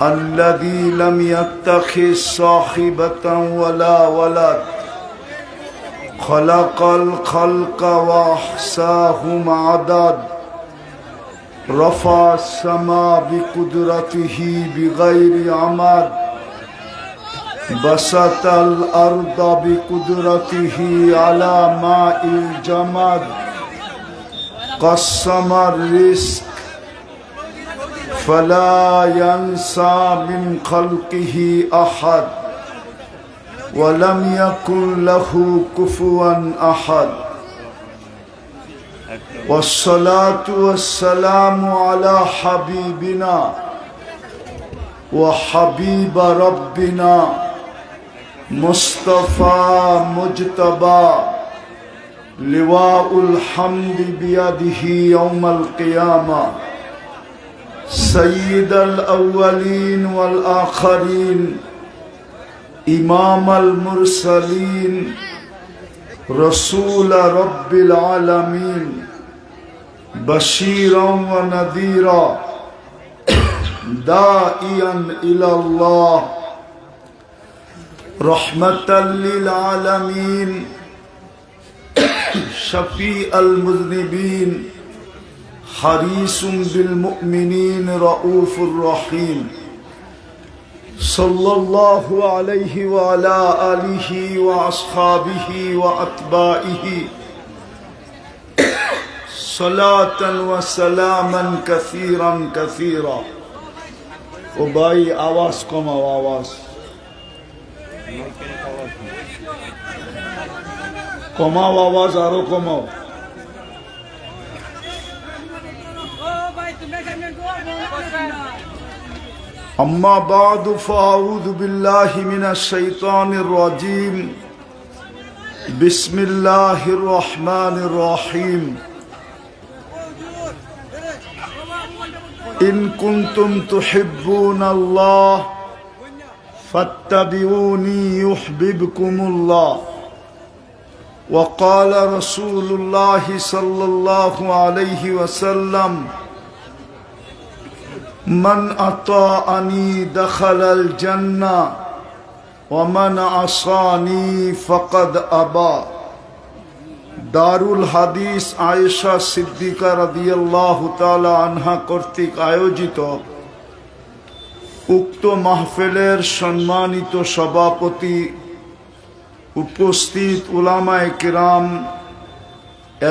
الذي لم يتخذ صاحبة ولا ولد خلق الخلق وأحصاهم عدد رفع السماء بقدرته بغير عمد بسط الأرض بقدرته على ماء الجمد قسم الرزق فلا ينسى من خلقه أحد ولم يكن له كفوا أحد والصلاة والسلام على حبيبنا وحبيب ربنا مصطفى مجتبى لواء الحمد بيده يوم القيامة سيد الأولين والآخرين إمام المرسلين رسول رب العالمين بشيرا ونذيرا داعيا إلى الله رحمة للعالمين شفيع المذنبين حريص بالمؤمنين رؤوف رحيم صلى الله عليه وعلى آله وأصحابه وأتباعه صلاة وسلاما كثيرا كثيرا وباي آواز كما آواز كما آواز آرو كما أما بعد فأعوذ بالله من الشيطان الرجيم بسم الله الرحمن الرحيم إن كنتم تحبون الله فاتبعوني يحببكم الله وقال رسول الله صلى الله عليه وسلم من أطاعني دخل الجنة ومن عصاني فقد أبى দারুল হাদিস আয়েশা সিদ্দিকা রাদিয়াল্লাহু তাআলা আনহা কর্তৃক আয়োজিত উক্ত মাহফিলের সম্মানিত সভাপতি, উপস্থিত উলামায়ে কেরাম,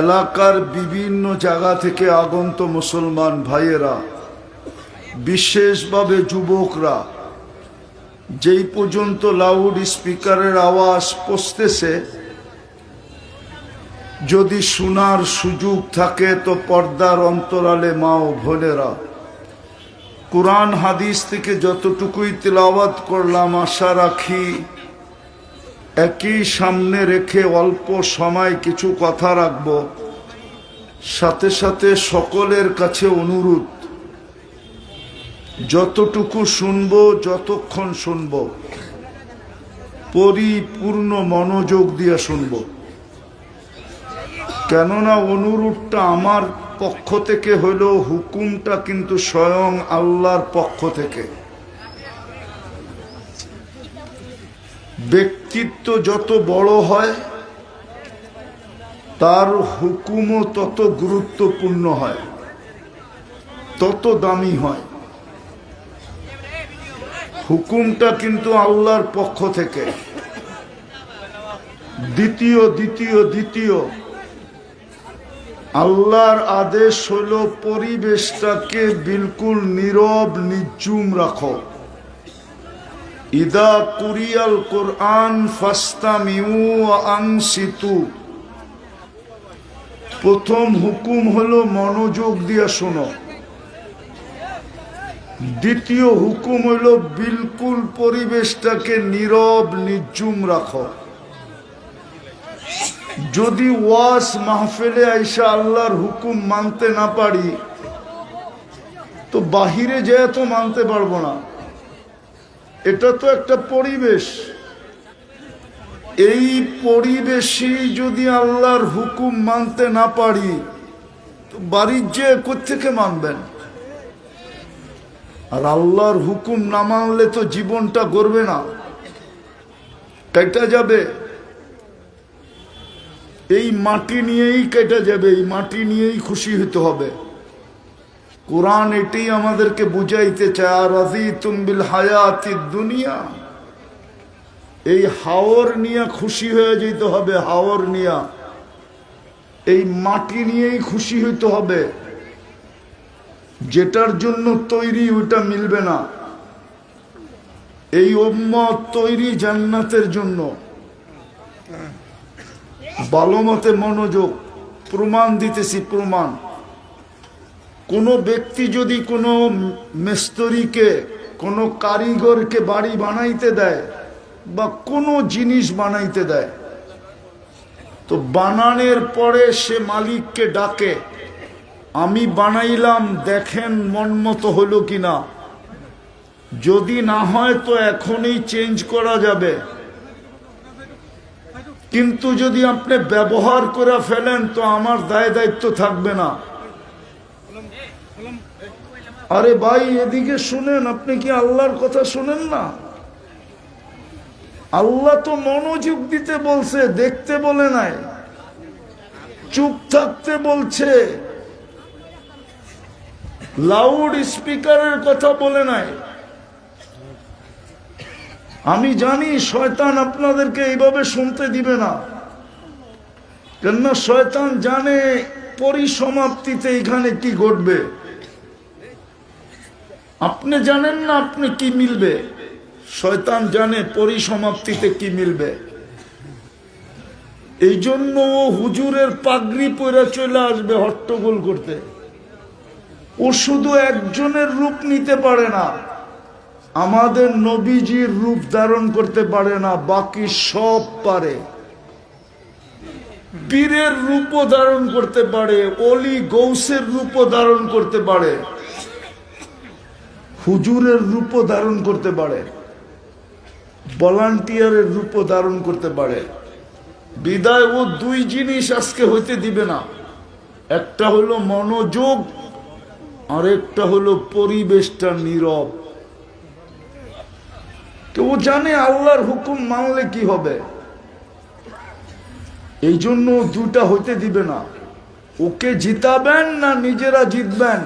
এলাকার বিভিন্ন জায়গা থেকে আগত মুসলমান ভাইয়েরা, বিশেষভাবে যুবকরা, যেই পর্যন্ত লাউড স্পিকারের আওয়াজ পৌঁছতেছে, যদি শোনার সুযোগ থাকে তো পর্দার অন্তরালে মা ও বোনেরা, কুরআন হাদিস থেকে যতটুকুই তিলাওয়াত করলাম আশা রাখি একই সামনে রেখে অল্প সময় কিছু কথা রাখব। সাথে সাথে সকলের কাছে অনুরোধ, যতটুকু শুনব, যতক্ষণ শুনব, পরিপূর্ণ মনোযোগ দিয়ে শুনব। কেননা অনুরোধটা আমার পক্ষ থেকে হলেও হুকুমটা কিন্তু স্বয়ং আল্লাহর পক্ষ থেকে। ব্যক্তিত্ব যত বড় হয় তার হুকুমও তত গুরুত্বপূর্ণ হয়, তত দামি হয়। হুকুমটা কিন্তু আল্লাহর পক্ষ থেকে। দ্বিতীয় আল্লাহর আদেশ হলো পরিবেশটাকে বিলকুল নীরব নিঝুম রাখো। ইদা কুরিয়াল কোরআন ফাস্তামিউ ওয়া আনসিতু। প্রথম হুকুম হলো মনোযোগ দিয়ে শোনো। দ্বিতীয় হুকুম হলো বিলকুল পরিবেশটাকে নীরব নিঝুম রাখো। যদি ওয়াজ মাহফিলে আইসা আল্লাহর হুকুম মানতে না পারি তো বাহিরে যেয়ে তো মানতে পারবো না। এটা তো একটা পরিবেশ। এই পরিবেশেই যদি আল্লাহর হুকুম মানতে না পারি তো বাড়ির যে কোত্থেকে মানবেন? আর আল্লাহর হুকুম না মানলে তো জীবনটা গড়বে না, কেটে যাবে। এই মাটি নিয়েই কেটে যাবে, এই মাটি নিয়েই খুশি হতে হবে। কোরআন এটাই আমাদেরকে বুঝাইতে চায়, আর রাযীতুম বিল হায়াতিদ দুনিয়া, এই হাওর নিয়ে খুশি হয়ে যেতে হবে। হাওর নিয়া, এই মাটি নিয়েই খুশি হইতে হবে। যেটার জন্য তৈরি ওইটা মিলবে না। এই উম্মত তৈরি জান্নাতের জন্য। ভালো মতে মনোযোগ, প্রমাণ দিতেছি, প্রমাণ। কোন ব্যক্তি যদি কোনো মিস্ত্রিকে, কোনো কারিগরকে বাড়ি বানাইতে দেয় বা কোনো জিনিস বানাইতে দেয়, তো বানানোর পরে সে মালিককে ডাকে, আমি বানাইলাম, দেখেন মন মতো হলো কিনা। যদি না হয় তো এখনই চেঞ্জ করা যাবে, কিন্তু যদি আপনি ব্যবহার করে ফেলেন তো আমার দায় দায়িত্ব থাকবে না। আরে ভাই এদিকে শুনেন, আপনি কি আল্লাহর কথা শুনেন না? আল্লাহ তো মনোযোগ দিতে বলছে, দেখতে বলে নাই, চুপ থাকতে বলছে, লাউড স্পিকারের কথা বলে নাই। আমি জানি শয়তান আপনাদেরকে এইভাবে শুনতে দিবে না, কেননা শয়তান জানে পরিসমাপ্তিতে এখানে কি ঘটবে। আপনি জানেন না আপনি কি মিলবে, শয়তান জানে পরিসমাপ্তিতে কি মিলবে। এই জন্য ও হুজুরের পাগড়ি পরে চলে আসবে হট্টগোল করতে। ও শুধু একজনের রূপ নিতে পারে না, আমাদের নবীজির রূপ ধারণ করতে পারে না, বাকি সব পারে। পীরের রূপও ধারণ করতে পারে, অলি গৌসের রূপও ধারণ করতে পারে, হুজুরের রূপও ধারণ করতে পারে, ভলান্টিয়ারের রূপও ধারণ করতে পারে। বিদায় ও দুই জিনিস আজকে হইতে দিবে না। একটা হলো মনোযোগ, আর একটা হলো পরিবেশটা নীরব। তো ও জানে আল্লাহর হুকুম মানলে কি হবে, এই জন্য দুটা হইতে দিবে না। ওকে জিতাবেন না নিজেরা জিতবেন?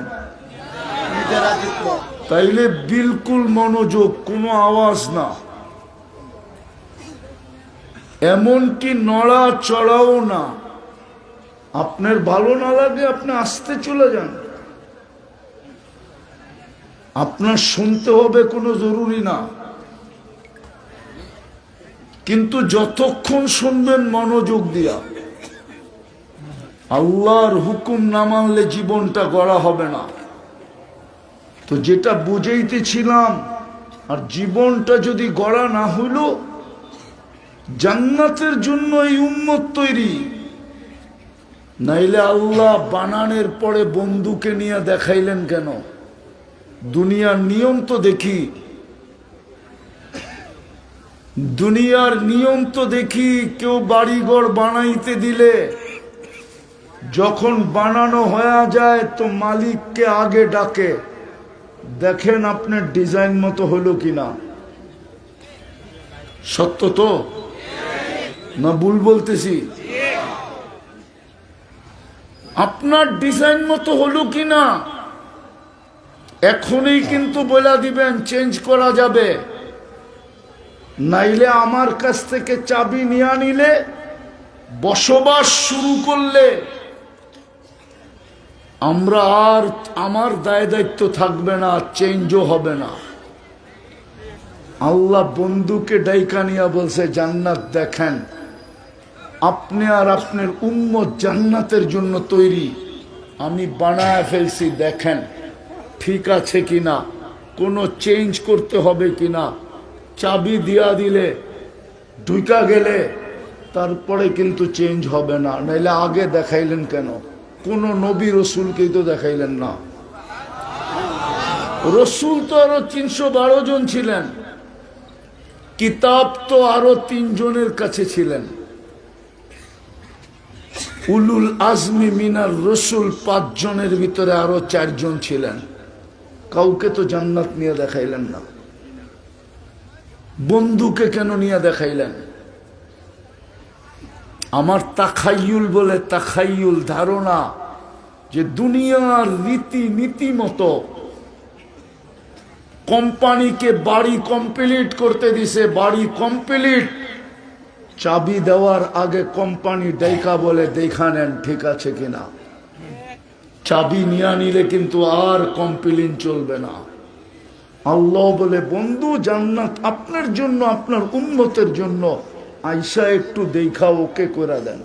তাইলে বিলকুল মনোযোগ, কোনো আওয়াজ না, এমনকি নড়া চড়াও না। আপনার ভালো না লাগে আপনি আস্তে চলে যান, আপনার শুনতে হবে কোনো জরুরি না, কিন্তু যতক্ষণ শুনবেন মনোযোগ দিয়া। আল্লাহর হুকুম না মানলে জীবনটা গড়া হবে না। তো যেটা বুঝাইতেছিলাম, আর জীবনটা যদি গড়া না হইল, জান্নাতের জন্য এই উম্মত তৈরি, নাইলে আল্লাহ বানানের পরে বন্ধুকে নিয়ে দেখাইলেন কেন? দুনিয়ার নিয়ম তো দেখি, দুনিয়ার নিয়ম তো দেখি, কেউ বাড়িঘর বানাইতে দিলে যখন বানানো হয়ে যায় তো মালিককে আগে ডাকে, দেখেন আপনার ডিজাইন মতো হলো কিনা। সত্য তো না ভুল বলতেছি? আপনার ডিজাইন মতো হলো কিনা এখনই কিন্তু বলে দিবেন, চেঞ্জ করা যাবে। নাইলে আমার কাছ থেকে চাবি নিয়ে নিলে, বসবাস শুরু করলে আমরা আর, আমার দায় দায়িত্ব থাকবে না, চেঞ্জও হবে না। আল্লাহ বন্ধুকে ডাইকা নিয়া বলছে, জান্নাত দেখেন, আপনি আর আপনার উম্মত জান্নাতের জন্য তৈরি, আমি বানায় ফেলছি, দেখেন ঠিক আছে কিনা, কোনো চেঞ্জ করতে হবে কিনা। চাবি দিয়া দিলে, ঢুকা গেলে তারপরে কিন্তু চেঞ্জ হবে না। নাইলে আগে দেখাইলেন কেন? কোন নবী রসুলকেই তো দেখাইলেন না। রসুল তো আরো 312 জন ছিলেন, কিতাব তো আরো 3 জনের কাছে ছিলেন। উলুল আজমি মিনার রসুল 5 জনের ভিতরে আরো 4 জন ছিলেন। কাউকে তো জান্নাত নিয়ে দেখাইলেন না, বন্ধুকে কেন নিয়ে দেখাইলেন? আমার তাখাইয়ুল বলে, তাখাইয়ুল ধারণা যে দুনিয়ার রীতি নীতি মতো কোম্পানিকে বাড়ি কমপ্লিট করতে দিছে, বাড়ি কমপ্লিট, চাবি দেওয়ার আগে কোম্পানি ডাইকা বলে দেখা নেন ঠিক আছে কিনা। চাবি নিয়ে নিলে কিন্তু আর কমপ্লেন চলবে না। আল্লাহ বলে বন্ধু জান্নাত আপনার জন্য, আপনার উম্মতের জন্য, আইসা একটু দেখা ওকে করে দেন।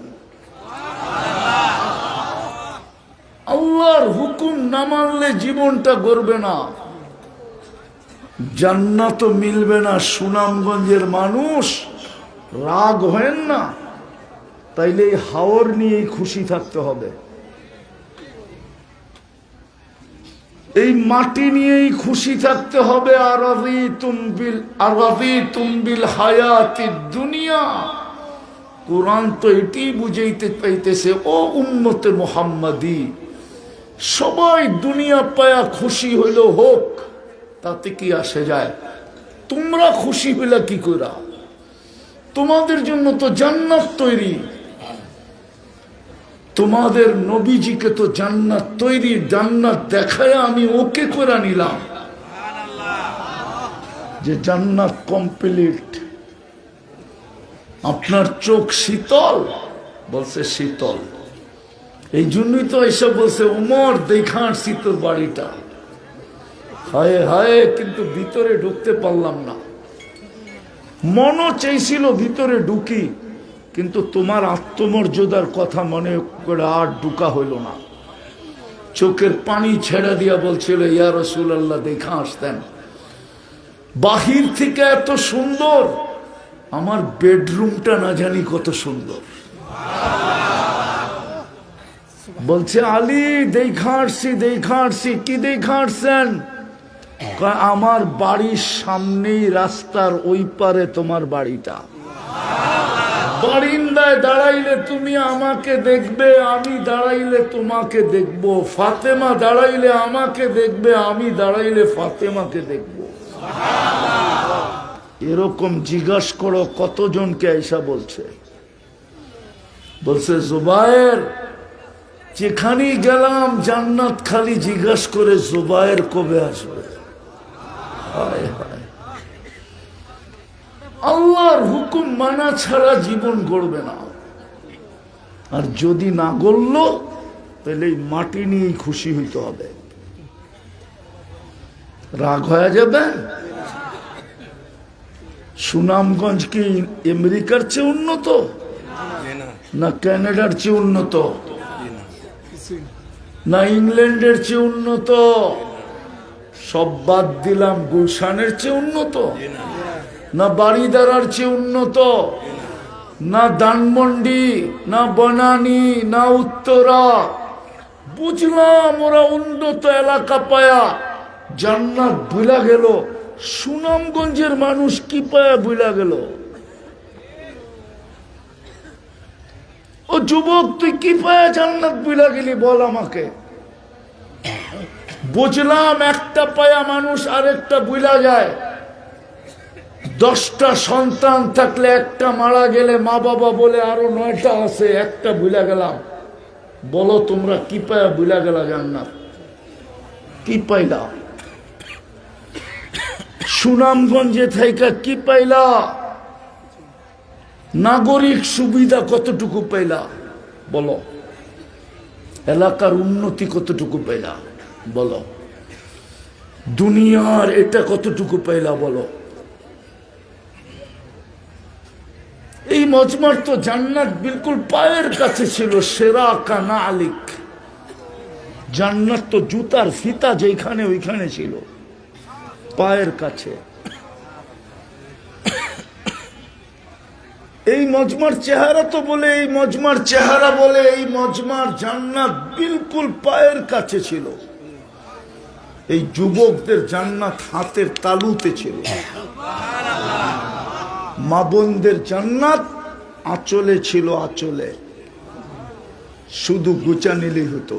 আল্লাহর হুকুম না মানলে জীবনটা গড়বে না, জান্নাতও মিলবে না। সুনামগঞ্জের মানুষ রাগ হয় না, তাইলে এই হাওর নিয়েই খুশি থাকতে হবে, এই মাটি নিয়েই খুশি থাকতে হবে। আরাদিতুম বিল হায়াতিদ দুনিয়া, কোরআন তো এটি বুঝাইতে পাইতেছে, ও উম্মতে মুহাম্মাদি, সবাই দুনিয়া পায়া খুশি হইল হোক, তাতে কি আসে যায়? তোমরা খুশি হইলা কি কইরা? তোমাদের জন্য তো জান্নাত তৈরি, তোমাদের নবীজিকে তো জান্নাত তৈরি, জান্নাত দেখায় আমি ওকে করে নিলাম যে জান্নাত কমপ্লিট। আপনার চোখ শীতল, বলছে শীতল, এই জন্যই তো এসব বলছে উমর দেখা আসছি তোর বাড়িটা, হায় হায়, কিন্তু ভিতরে ঢুকতে পারলাম না। মনও চাইছিল ভিতরে ঢুকি, কিন্তু তোমার আত্মমর্যাদার কথা মনে করে আর ঢুকা হইল না। চোখের পানি ছেড়ে দিয়া বলছিল ইয়া রাসূলুল্লাহ দেখা আসতেন। বাহির থেকে এত সুন্দর, আমার বেডরুমটা না জানি কত সুন্দর। বলছে আলী দেখা আসছি। কি দেখা আসছেন? আমার বাড়ির সামনেই রাস্তার ওই পারে তোমার বাড়িটা, বারিন্দায় দাঁড়াইলে তুমি আমাকে দেখবে, আমি দাঁড়াইলে তোমাকে দেখব, ফাতেমা দাঁড়াইলে আমাকে দেখবে, আমি দাঁড়াইলে ফাতেমাকে দেখব। এরকম জিজ্ঞাসা করো কতজনকে আইসা বলছে। বলছে জুবায়ের, যেখানেই গেলাম জান্নাত খালি জিজ্ঞাসা করে জুবায়ের কবে আসবে। হায় হায়, আল্লাহর হুকুম মানা ছাড়া জীবন গড়বে না। আর যদি না গড়ল তাহলে এই মাটি নিয়েই খুশি হইতে হবে। রাগ হয়ে যাবে। সুনামগঞ্জ কি আমেরিকার চেয়ে উন্নত, না কানাডার চেয়ে উন্নত, না ইংল্যান্ডের চেয়ে উন্নত? সব বাদ দিলাম, গুলশানের চেয়ে উন্নত, না বাড়িদারার চেয়ে উন্নত, না ধানমন্ডি, না বনানী, না উত্তরা। বুঝলাম ওরা উন্নত এলাকা পায়া জান্নাত ভুলা গেল। সুনামগঞ্জের মানুষ কি পায়া ভুলা গেল? ও যুবক, তুই কি পায়া জান্নাত ভুলা গেলি বল আমাকে। বুঝলাম একটা পায়া মানুষ আরেকটা ভুলা যায়। 10টা সন্তান থাকলে একটা মারা গেলে মা বাবা বলে আরো 9টা আছে, একটা ভুলা গেলাম। বলো তোমরা কি পায়া ভুলা গেলা জান্নাত? কি পাইলা? সুনামগঞ্জে থাইকা কি পাইলা? নাগরিক সুবিধা কতটুকু পাইলা বলো? এলাকার উন্নতি কতটুকু পাইলা বলো? দুনিয়ার এটা কতটুকু পাইলা বলো? এই মজমার তো জান্নাত বিলকুল পায়ের কাছে ছিল। সেরা কানা আলিক, জান্নাত তো জুতার ফিতা যেখানে ওইখানে ছিল, পায়ের কাছে। এই মজমার চেহারা তো বলে, এই মজমার চেহারা বলে, এই মজমার জান্নাত বিলকুল পায়ের কাছে ছিল। এই যুবকদের জান্নাত হাতের তালুতে ছিল। মা বোনদের জান্নাত আঁচলে ছিল, আঁচলে। শুধু গুচা নিলেই হতো।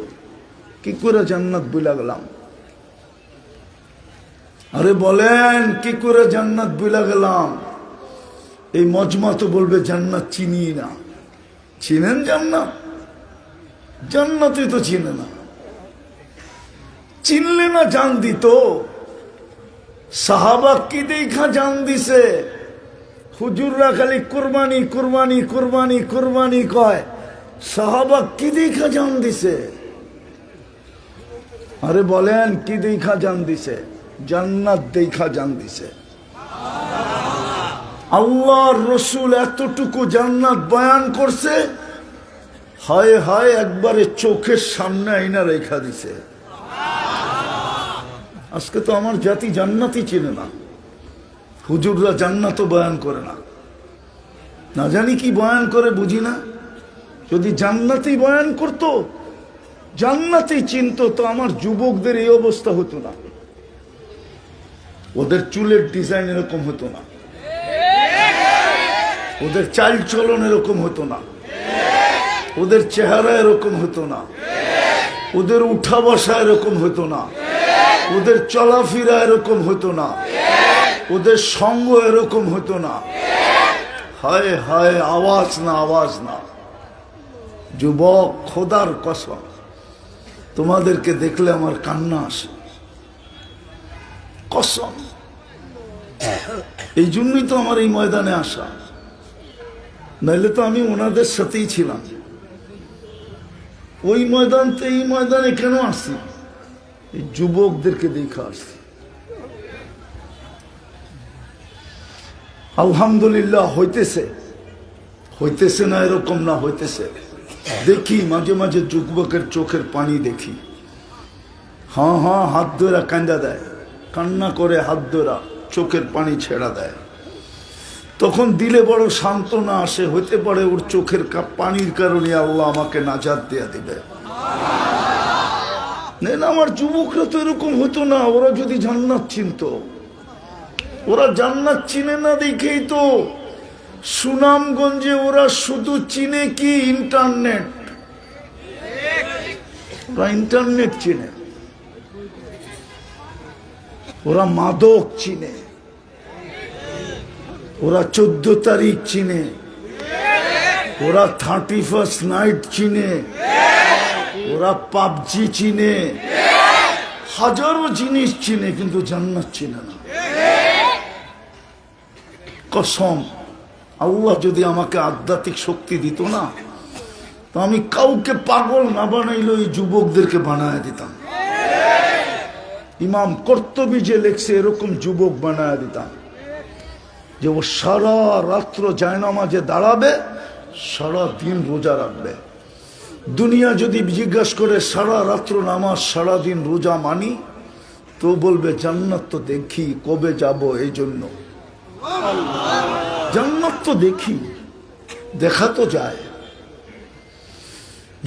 কি করে জান্নাত বুলা গেলাম? আরে বলেন কি করে জান্নাত ভুলে গেলাম? এই মজমা তো বলবে জান্নাত চিনি না। চিনেন জান্নাত? জান্নাতই তো চিনে না। চিনলে না জান দিত? সাহাবা কি দেখা জান দিছে? হুজুররা খালি কুরবানি কুরবানি কুরবানি কুরবানি কয়, সাহাবা কি দেখা জান দিছে? আরে বলেন কি দেখা জান দিছে? জান্নাত দেখা জান দিছে। আল্লাহর রসুল এতটুকু জান্নাত বয়ান করছে, হায় হায় একবারে চোখের সামনে আইনা রেখা দিছে। আজকে তো আমার জাতি জান্নাতই চিনে না। হুজুররা জান্নাতও বয়ান করে না, না জানি কি বয়ান করে বুঝি না। যদি জান্নাতই বয়ান করতো, জান্নাতই চিনতো, তো আমার যুবকদের এই অবস্থা হতো না। ওদের চুলের ডিজাইন এরকম হতো না, ওদের চাল চলন এরকম হতো না, ওদের চেহারা এরকম হতো না, ওদের উঠা বসা এরকম হতো না, ওদের চলাফেরা এরকম হতো না, ওদের সঙ্গ এরকম হতো না। হায় হায়, আওয়াজ না আওয়াজ না। যুবক, খোদার কসম, তোমাদেরকে দেখলে আমার কান্না আসে, কসম। এই জন্যই তো আমার এই ময়দানে আসা, নাইলে তো আমি ওনাদের সাথেই ছিলাম। ওই ময়দানতে এই ময়দানে কেন আসছি? এই যুবকদেরকে দেখা আসছি। আলহামদুলিল্লাহ হইতেছে, হইতেছে না এরকম না, হইতেছে। দেখি মাঝে মাঝে যুবকের চোখের পানি দেখি। হ্যাঁ হ্যাঁ, হাত ধরা কান্দা দেয়, কান্না করে হাত ধরা চোখের পানি ছেড়া দেয়। তখন দিলে বড় সান্ত্বনা আসে, হইতে পারে ওর চোখের পানির কারণে আল্লাহ আমাকে নাজাত দেয়া দিবে। না, আমার যুবকরা তো এরকম হতো না। ওরা যদি জান্নাত চিনত, ওরা জান্নাত চিনে না দেখেই তো সুনামগঞ্জে ওরা শুধু চিনে কি ইন্টারনেট। ওরা ইন্টারনেট চিনে, ওরা মাদক চিনে, ওরা 14 তারিখ চিনে, ওরা 31st নাইট চিনে, ওরা পাবজি চিনে, হাজারো জিনিস চিনে, কিন্তু জান্নাত চিনে না। কসম, আল্লাহ যদি আমাকে আধ্যাত্মিক শক্তি দিত না, তো আমি কাউকে পাগল না বানাইলে এই যুবকদেরকে বানায় দিতাম। ইমাম কর্তবী যে লেখছে, এরকম যুবক বানায় দিতাম, যে ও সারা রাত্র জায়নামাজে দাঁড়াবে, সারা দিন রোজা রাখবে। দুনিয়া যদি জিজ্ঞাসা করে সারা রাত্র নামাজ সারা দিন রোজা মানি, তো বলবে জান্নাত তো দেখি, কবে যাব? এই জন্য জান্নাত তো দেখি, দেখা তো যায়।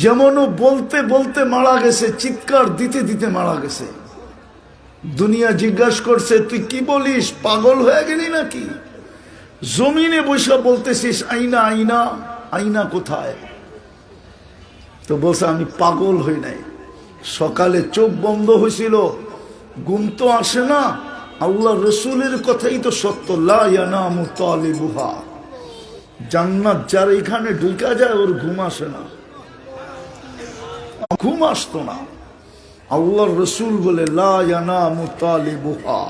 যেমন ও বলতে বলতে মারা গেছে, চিৎকার দিতে দিতে মারা গেছে। দুনিয়া জিজ্ঞাসা করছে, তুই কি বলিস, পাগল হয়ে গেলি নাকি? জমিনে বসে বলতেছিস আইনা আইনা, আইনা কোথায়? তো বলছে, আমি পাগল হই নাই, সকালে চোখ বন্ধ হয়েছিল, ঘুম তো আসে না। আল্লাহ রসুলের কথাই তো সত্য, লা ইয়ানামু তালিবুহা। জান্নাত যার এখানে ঢুকা যায়, ওর ঘুম আসে না, ঘুম আসতো না। আল্লাহর রসুল বলে, লা ইয়ানামু তালিবুহা।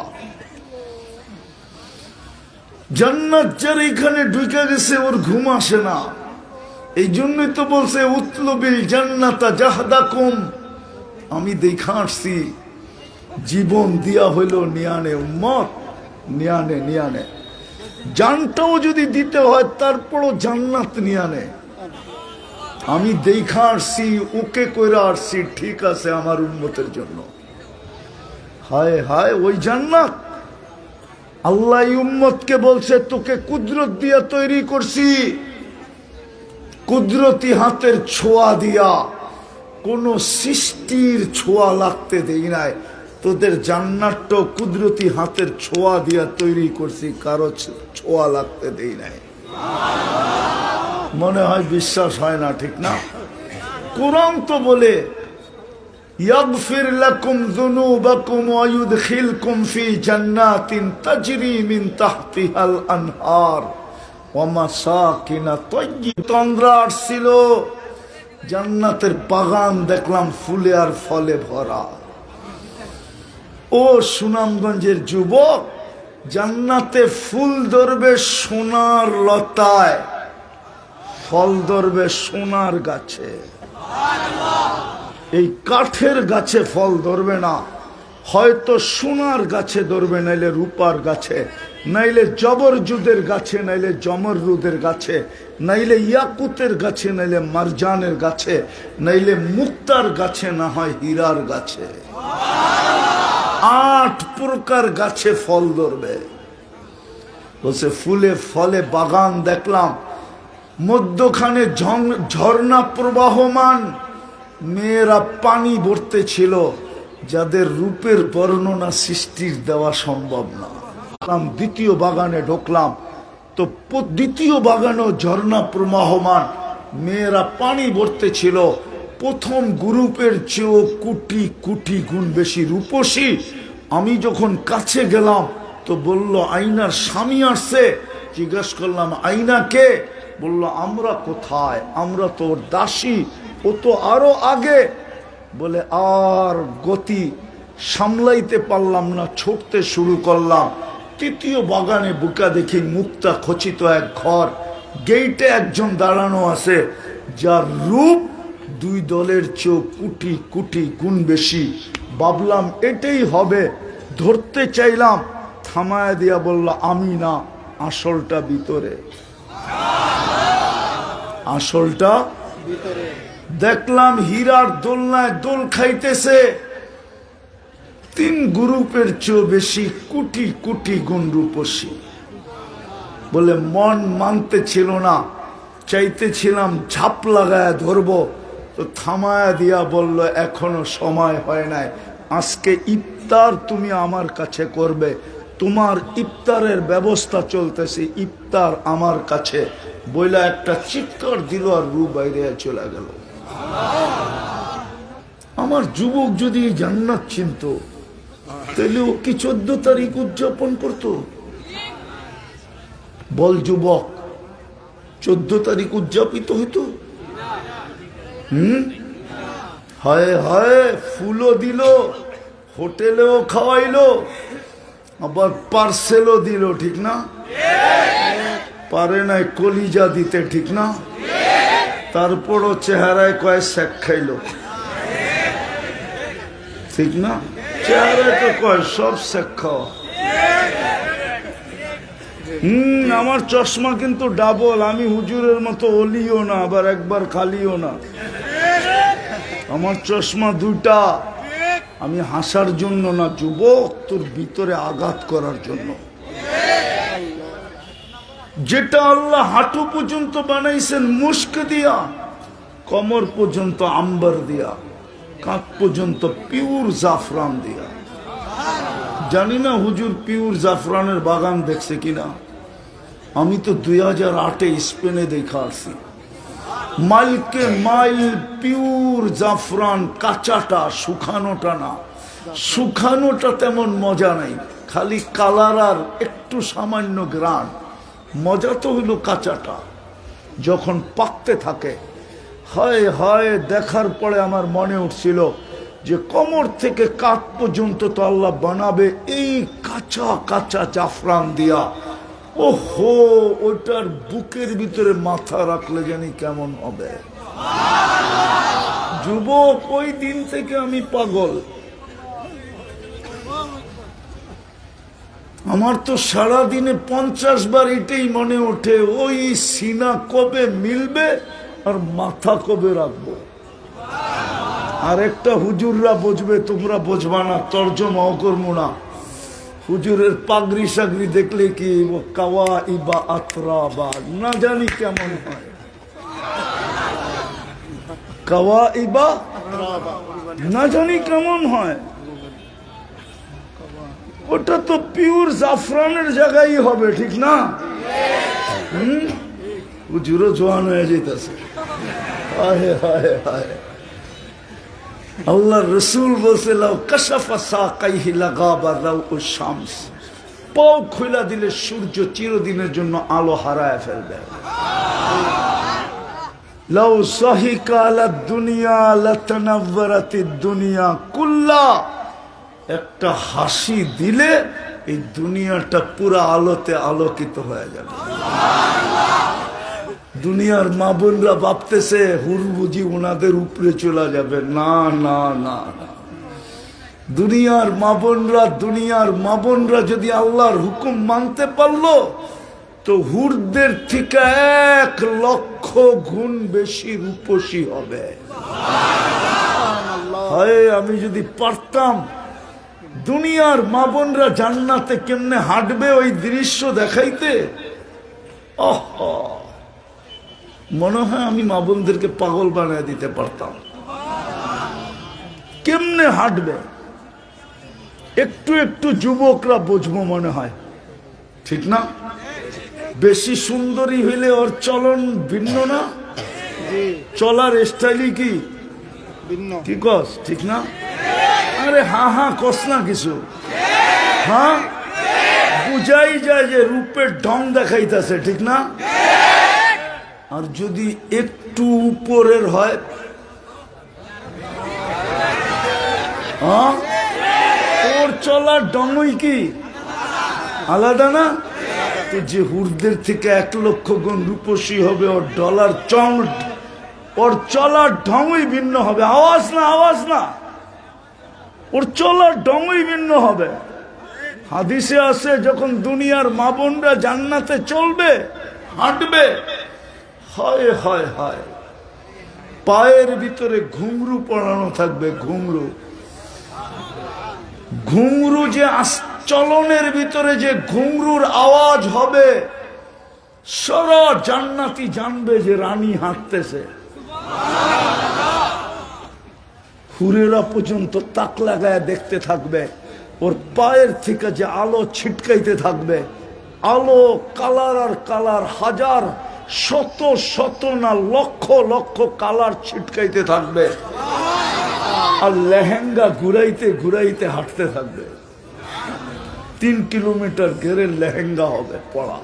জান্নাত যার এখানে ঢুকে গেছে, ওর ঘুম আসে না। এই জন্যই তো বলছে, উতলুবিল জান্নাতা জাহদাকুম। আমি দেখা আসছি, জীবন দিয়া হইল নিয়ানে উম্মত, নিয়ানে নিয়ানে। জানটাও যদি দিতে হয়, তারপরও জান্নাত নিয়ানে। আমি দেখা আসছি, ওকে কইরা আসছি, ঠিক আছে আমার উম্মতের জন্য। হায় হায়, ওই জান্নাত। আল্লাহ উম্মতকে বলছে, তোকে কুদরত দিয়া তৈরি করছি, কুদরতি হাতের ছোঁয়া দিয়া, কোন সৃষ্টির ছোঁয়া লাগতে দেই নাই। তোদের জান্নাতটাও কুদরতি হাতের ছোঁয়া দিয়া তৈরি করছি, কারো ছোঁয়া লাগতে দেই নাই। মনে হয় বিশ্বাস হয় না, ঠিক না? কোরআন তো বলে, ইয়াগফির লাকুম যুনুবাকুম ওয়া ইউদখিলকুম ফি জান্নাতিন তাজরি মিন তাহতিহাল আনহার ওয়া মাসাকিন তাইয়্যিব। তন্দ্রা আসছিল, জান্নাতের বাগান দেখলাম ফুলে আর ফলে ভরা। ও সুনামগঞ্জের যুবক, জান্নাতে ফুল ধরবে সোনার লতায়, ফল ধরবে সোনার গাছে। এই কাঠের গাছে ফল ধরবে না, হয়তো সোনার গাছে ধরবে, নাইলে রূপার গাছে, নাইলে জবরজুদের গাছে, নাইলে জমররুদের গাছে, নাইলে ইয়াকুতের গাছে, নাইলে মারজানের গাছে, নাইলে মুক্তার গাছে, না হয় হীরার গাছে। 8 প্রকার গাছে ফল ধরবে। বলছে ফুলে ফলে বাগান দেখলাম, মধ্যখানে ঝর্ণা প্রবাহমান, মেয়েরা পানি ভরতে ছিল, যাদের রূপের বর্ণনা সৃষ্টির দেওয়া সম্ভব না। দ্বিতীয় বাগানে ঢুকলাম, তো দ্বিতীয় বাগানও ঝর্ণা প্রবাহমান, মেয়েরা পানি ভরতে ছিল। প্রথম গ্রুপের চেয়েও কোটি কোটি গুণ বেশি রূপসী। আমি যখন কাছে গেলাম তো বলল আইনার স্বামী আসছে। জিজ্ঞেস করলাম আইনা কে? বলল আমরা কোথায়, আমরা তো ওর দাসী, ও তো আরো আগে। বলে আর গতি সামলাইতে পারলাম না, ছুটতে শুরু করলাম। তৃতীয় বাগানে বুকা দেখি মুক্তা খচিত এক ঘর, গেইটে একজন দাঁড়ানো আছে, যার রূপ 2 দলের চেয়েও কোটি কোটি গুণ বেশি। ভাবলাম এটাই হবে, ধরতে চাইলাম, থামায় দিয়া বলল আমি না, আসলটা ভিতরে, আসলটা ভিতরে। দেখলাম হীরার দোলনায় দোল খাইতেছে, 3 গ্রুপের চেয়েও বেশি কোটি কোটি গুণ রূপসী। বলে মন মানতে ছিল না, চাইতেছিলাম ঝাপ লাগায় ধরবো, তো থামায়া দিয়া বলল এখনো সময় হয় নাই, আজকে ইফতার তুমি আমার কাছে করবে, তোমার ইফতারের ব্যবস্থা চলতেছে, ইফতার আমার কাছে। বইলা একটা চিৎকার দিল আর রূপ বাইরে চলে গেল। আমার যুবক যদি জান্নাত চিনত, তাহলে ও কি 14 তারিখ উদযাপন করত? বল যুবক, 14 তারিখ উদযাপিত হইতো? হায় হায়, ফুলও দিল, হোটেলেও খাওয়াইলো, আবার পার্সেলও দিল, ঠিক না? পারে নাই কলিজা দিতে, ঠিক না? তারপরও চেহারায় কয় শেখ খাইলো, ঠিক না? চেহারায় তো কয় সব শেখ খাওয়া। আমার চশমা কিন্তু ডাবল, আমি হুজুরের মতো অলিও না, আবার একবার খালিও না। আমার চশমা 2টা, আমি হাসার জন্য না যুবক, তোর ভিতরে আঘাত করার জন্য। যেটা আল্লাহ হাঁটু পর্যন্ত বানাইছেন মুস্ক দিয়া, কমর পর্যন্ত আম্বার দিয়া, কাঁধ পর্যন্ত পিওর জাফরান দিয়া। জানি না হুজুর পিওর জাফরানের বাগান দেখছে কিনা। আমি তো 2008-এ স্পেনে দেখা আসছি, মাইলকে মাইল পিওর জাফরান, কাঁচাটা, শুকানোটা না। শুকানোটা তেমন মজা নাই, খালি কালার আর একটু সামান্য গ্রান। মজা তো হইল কাঁচাটা, যখন পাকতে থাকে। হায় হায়, দেখার পরে আমার মনে উঠছিল যে কোমর থেকে কাঁধ পর্যন্ত তো আল্লাহ বানাবে এই কাঁচা কাঁচা জাফরান দিয়া। ওহো, ওইটার বুকের ভিতরে মাথা রাখলে জানি কেমন হবে। যুবক, ওই দিন থেকে আমি পাগল। আমার তো সারাদিনে 50 বার এটাই মনে ওঠে, ওই সিনা কবে মিলবে আর মাথা কবে রাখবো। আর একটা হুজুররা বুঝবে, তোমরা বুঝবা না, তর্জমাও করবো না। হুজুরের পাগড়ি সাগড়ি দেখলে কি কাওয়া ইবা আতরাবা, না জানি কেমন হয়। কাওয়া ইবা না জানি কেমন হয়। ওটা তো পিওর জাফরানের জায়গায় হবে, ঠিক না? হুজুরও জোয়ান হয়ে যেতেছে। হায় হায় হায়, আল্লাহ রসুল বলছে লাউ কাশাফা সাকাইহি লাগাবা দাউ শামস, পাও খুলা দিলে সূর্য চিরদিনের জন্য আলো হারায় ফেলবে। লাউ সাহিকা আলা দুনিয়া লাতানাওয়ারাতিদ দুনিয়া কুল্লা, একটা হাসি দিলে এই দুনিয়াটা পুরা আলোতে আলোকিত হয়ে যাবে। দুনিয়ার মা বোনরা ভাবতেছে হুর বুঝি ওনাদের উপরে চলে যাবে। না না না না, দুনিয়ার মা বোনরা যদি আল্লাহর হুকুম মানতে পারলো তো হুরদের থেকে 1,00,000 গুণ বেশি রূপসী হবে। হায়, আমি যদি পারতাম দুনিয়ার মা বোনরা জান্নাতে কেমনে হাঁটবে ওই দৃশ্য দেখাইতে, মনে হয় আমি মা বোনদেরকে পাগল বানিয়ে দিতে পারতাম। কেমনে হাঁটবে একটু একটু যুবকরা বুঝবো মনে হয়, ঠিক না? বেশি সুন্দরী হইলে ওর চলন ভিন্ন না, চলার স্টাইলই কি কি কস, ঠিক না? আরে হা হা কস না কিছু, হ্যাঁ বুঝাই যায় যে রূপের ঢং দেখাইতেছে, ঠিক না? আর যদি একটু উপরের হয়, ওর চলার ঢংই কি আলাদা না? তো যে হুরদের থেকে 1,00,000 গুণ রূপসী হবে, ওর ওর চলার ঢংই ভিন্ন হবে। আওয়াজ না, ওর চলার ঢংই ভিন্ন হবে। হাদিসে আছে যখন দুনিয়ার মা বোনরা জান্নাতে চলবে, হাঁটবে, হায় হায় হায়, পায়ের ভিতরে ঘুংরু পরানো থাকবে। ঘুংরু যে চলনের ভিতরে যে ঘুংরুর আওয়াজ হবে, সারা জান্নাতি জানবে যে রানী হাঁটতেছে। হুরেরা পর্যন্ত তাক লাগায় দেখতে থাকবে, ওর পায়ের থেকে যে আলো ছিটকাইতে থাকবে, আলো কালার আর কালার, হাজার শত না লক্ষ লক্ষ কালার ছিটকাইতে থাকবে, আর লেহেঙ্গা ঘুরাইতে ঘুরাইতে হাঁটতে থাকবে। 3 কিলোমিটার ঘেরে লেহেঙ্গা হবে পড়া।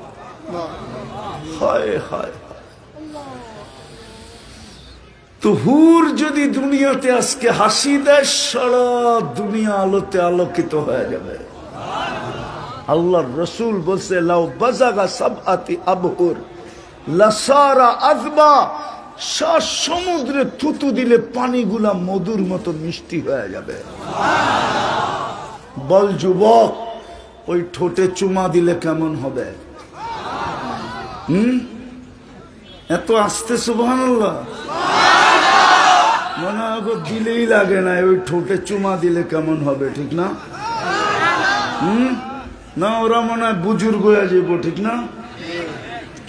হায় হায়, তো হুর যদি দুনিয়াতে আজকে হাসি দেয়, সারা দুনিয়া আলোতে আলোকিত হয়ে যাবে। আল্লাহর রসুল বলছে লাউ বাজাগা সাবআতি আবহুর লাসারা আযবা, সমুদ্রে থুতু দিলে পানিগুলা মধুর মতো মিষ্টি হয়ে যাবে। বল যুবক, ওই ঠোঁটে চুমা দিলে কেমন হবে? এত আস্তে সুবহানাল্লাহ মনে হয় দিলেই লাগে না, ওই ঠোঁটে চুমা দিলে কেমন হবে, ঠিক না? না, ওরা মনে হয় বুজুর্গ হয়ে যাবো, ঠিক না?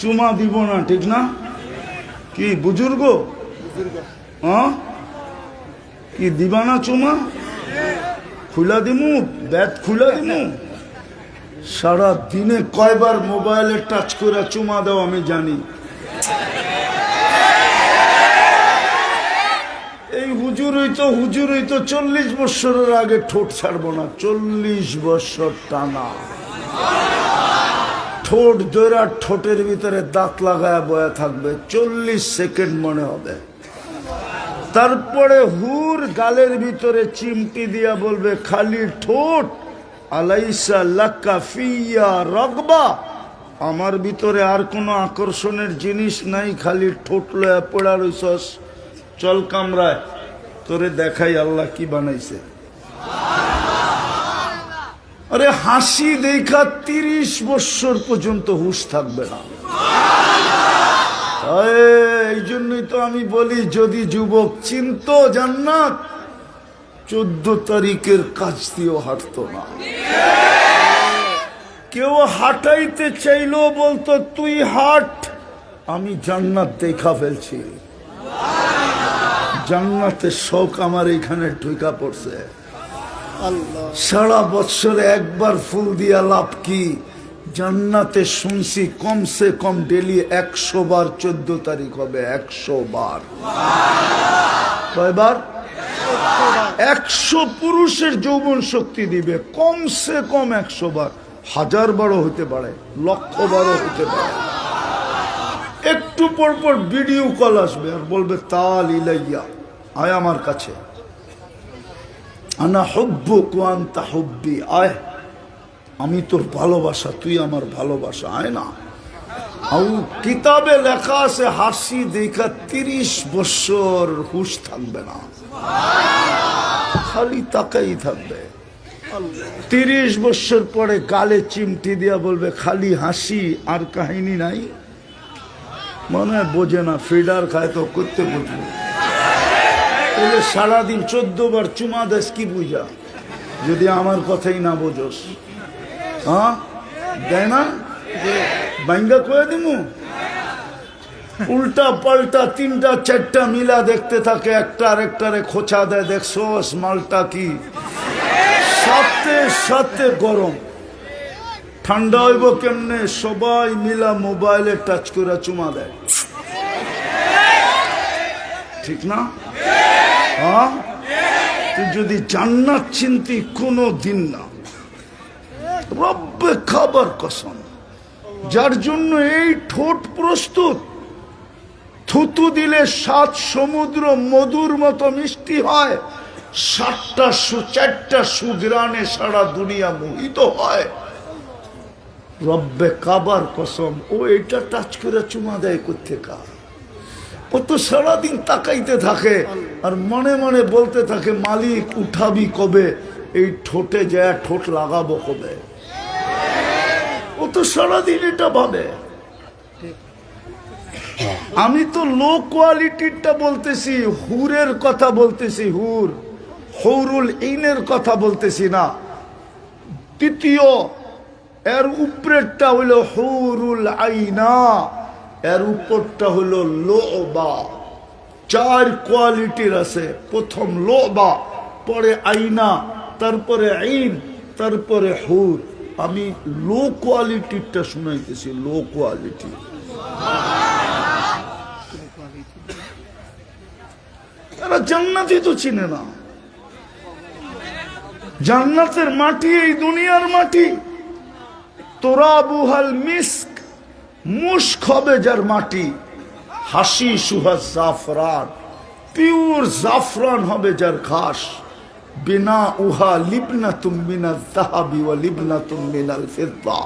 চুমা দিব না, ঠিক না? কি বুজুর্গ? কি দিবা না চুমা? খুলা দিমু, ব্যাট খুলা দিমু। সারা দিনে কয়বার মোবাইলে টাচ করে চুমা দাও আমি জানি। এই হুজুরই তো 40 বছরের আগে ঠোঁট ছাড়বো না, 40 বছর টানা ঠোঁট ধরে ঠোঁটের ভিতরে দাঁত লাগায় বয়া থাকবে, 40 সেকেন্ড মনে হবে। তারপরে হুর গালের ভিতরে চিমটি দিয়া বলবে খালি ঠোঁট, আলাইসা লাকা ফিয়া রাগবা, আমার ভিতরে আর কোনো আকর্ষণের জিনিস নাই, খালি ঠোঁট লয়া পড়া রইছস, চল কামরায় তোরে দেখাই আল্লাহ কি বানাইছে। আরে হাসি দেখা 30 বছর পর্যন্ত হুশ থাকবে না। এই জন্যই তো আমি বলি, যদি যুবক চিন্ত জান্নাত, 14 তারিখের কাজ দিয়েও হাঁটতো না। কেউ হাঁটাইতে চাইলেও বলতো তুই হাঁট, আমি জান্নাত দেখা ফেলছি। জান্নাতের শোক আমার এখানে ঢুকা পড়ছে। সারা বছরে একবার ফুল দিয়া লাভ কি? জান্নাতে শুনছি কমসে কম ডেলি 100 বার 14 তারিখ হবে, 100 বার। কয়বার? 100 পুরুষের যৌবন শক্তি দিবে, কমসে কম 100 বার, 1000 বারও হতে পারে, 1,00,000 বারও হতে পারে। একটু পর পর ভিডিও কল আসবে আর বলবে তাল ইলাইয়া, আয় আমার কাছে, আনা হুব্বুক ওয়া আনতা হুব্বি, আয় আমি তোর ভালোবাসা, তুই আমার ভালোবাসা, আয় না। আর কিতাবে লেখা আছে হাসি দেখা 30 বছর হুশ থাকবে না, খালি তাকাই থাকবে। 30 বছর পরে গালে চিমটি দিয়া বলবে খালি হাসি, আর কাহিনী নাই। মনে হয় বোঝে না, ফিডার খায় তো করতে বুঝবে। তাহলে সারাদিন 14 বার চুমা দেশ কি বুঝা, যদি আমার কথাই না বোঝস? হ্যাঁ দেয় না, বাইঙ্গা কয়ে দিমু। উল্টা পাল্টা 3টা 4টা মিলা দেখতে থাকে, একটা আরেকটারে খোঁচা দেয়, দেখছোস মালটা কি, সাথে সাথে গরম। ঠান্ডা হইব কেমনে, সবাই মিলা মোবাইলে টাচ করে চুমা দেয়, ঠিক না? হ্যাঁ, তুই যদি জান্নাত চিন্তি কোনো দিন না, রব্বে খাবার কসম, যার জন্য এই ঠোঁট প্রস্তুত, থুতু দিলে 7 সমুদ্র মধুর মতো মিষ্টি হয়, 4টা সুগ্রানে সারা দুনিয়া মোহিত হয়। রব্বে কাবার কসম, ও এটা টাচ করে চুমা দেয় কোত্থেকা? ও তো সারাদিন তাকাইতে থাকে আর মনে মনে বলতে থাকে মালিক উঠাবি কবে, এই ঠোঁটে যায় ঠোঁট লাগাবো কবে। ও তো সারাদিন এটা ভাবে। আমি তো লো কোয়ালিটিরটা বলতেছি, হুরের কথা বলতেছি, হৌরুল ইনের কথা বলতেছি না। তৃতীয় এর উপরেরটা হইল হুরুল আইনা, এর উপরটা হইল লোবা। 4 কোয়ালিটির আছে, প্রথম লোবা, পরে আইনা, তারপরে আইন, তারপরে হুর। আমি লো কোয়ালিটিরটা শুনাইতেছি, লো কোয়ালিটি। এরা জান্নাতি তো চিনে না। জান্নাতের মাটি এই দুনিয়ার মাটি, তোরাবুহাল মিস্ক, মুস্ক হবে যার মাটি, হাসি সুহা জাফরান, পিওর জাফরান হবে যার ঘাস, বিনা উহা লিবনাতুম মিনাল যাহাবি ওয়া লিবনাতুম মিনাল ফিদ্দা,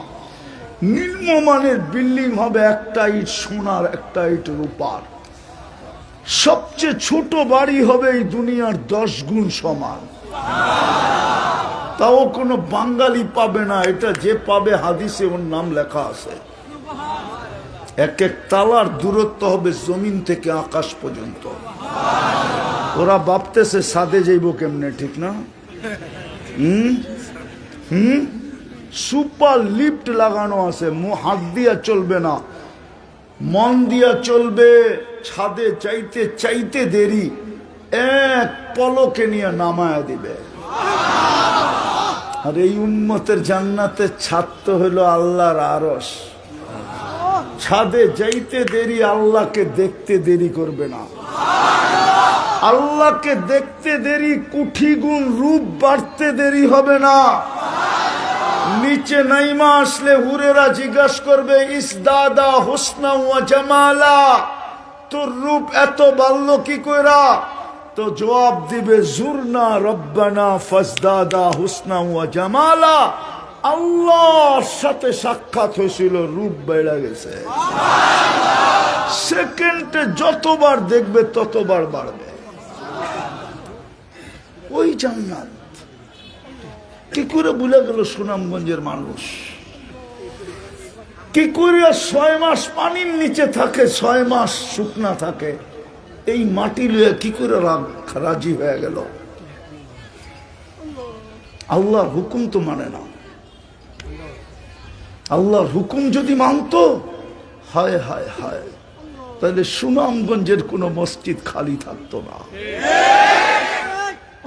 নিম্নমানের বিল্ডিং হবে, একটা ইট সোনার, একটা ইট রূপার। সবচেয়ে ছোট বাড়ি হবে এই দুনিয়ার 10 গুণ সমান। তাও কোনো বাঙালি পাবে না, এটা যে পাবে হাদিসে ওর নাম লেখা আছে। 1 তালার দূরত্ব হবে জমিন থেকে আকাশ পর্যন্ত। ওরা ভাবতেছে সাদে যাইব কেমনে, ঠিক না? সুপার লিফট লাগানো আছে, হাত দিয়া চলবে না, মন দিয়া চলবে। ছাদে চাইতে চাইতে দেরি, এক পলকে নিয়ে নামায়া দিবে। আর এই উম্মতের জান্নাতের ছাদ তো হইল আল্লাহর আরশ। ছাদে যাইতে দেরি, আল্লাহকে দেখতে দেরি করবে না। আল্লাহকে দেখতে দেরি, কোটি গুণ রূপ বাড়তে দেরি হবে না। নিচে নাইমা আসলে হুরেরা জিজ্ঞাসা করবে ইসদাদা হুসনা ওয়া জামালা, তোর রূপ এত বাড়ল কি কইরা? তো জবাব দিবে জুরনা রব্বানা ফাজদাদা হুসনা ওয়া জামালা, আল্লাহর সাথে সাক্ষাৎ হয়েছিল, রূপ বেড়ে গেছে। সেকেন্ডে যতবার দেখবে ততবার বাড়বে। ওই জান্নাত কি করে ভুলে গেল সুনামগঞ্জের মানুষ? কি করে 6 মাস পানির নিচে থাকে, 6 মাস শুকনা থাকে, এই মাটি লইয়া কি করে রাজি হয়ে গেল? আল্লাহর হুকুম তো মানে না। আল্লাহর হুকুম যদি মানতো, হায় হায় হায়, তাহলে সুনামগঞ্জের কোনো মসজিদ খালি থাকতো না।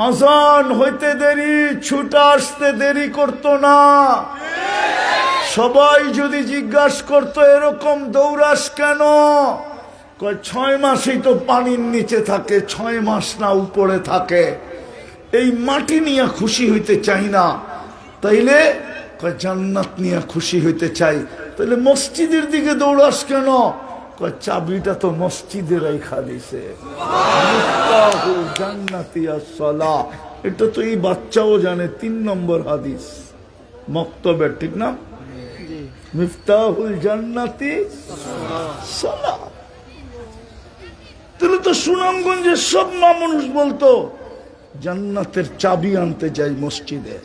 আজান হইতে দেরি, ছুটে আসতে দেরি করতো না। সবাই যদি জিজ্ঞাসা করতো এরকম দৌড়াস কেন, 6 মাসই তো পানির নিচে থাকে, 6 মাস না উপরে থাকে। এই মাটি নিয়ে খুশি হইতে চাই না, তাইলে কয় জান্নাত নিয়ে খুশি হইতে চাই। তাহলে মসজিদের দিকে দৌড়াস কেন? কয় চাবিটা তো মসজিদে রাইখা দিছে। মিফতাহুল জান্নাতি আস-সালাহ, এটা তো এই বাচ্চাও জানে, 3 নম্বর হাদিস মক্তবের, ঠিক না? মিফতাহুল জান্নাতি সালাহ। তাহলে তো সুনামগঞ্জের সব মানুষ বলতো জান্নাতের চাবি আনতে যাই মসজিদে।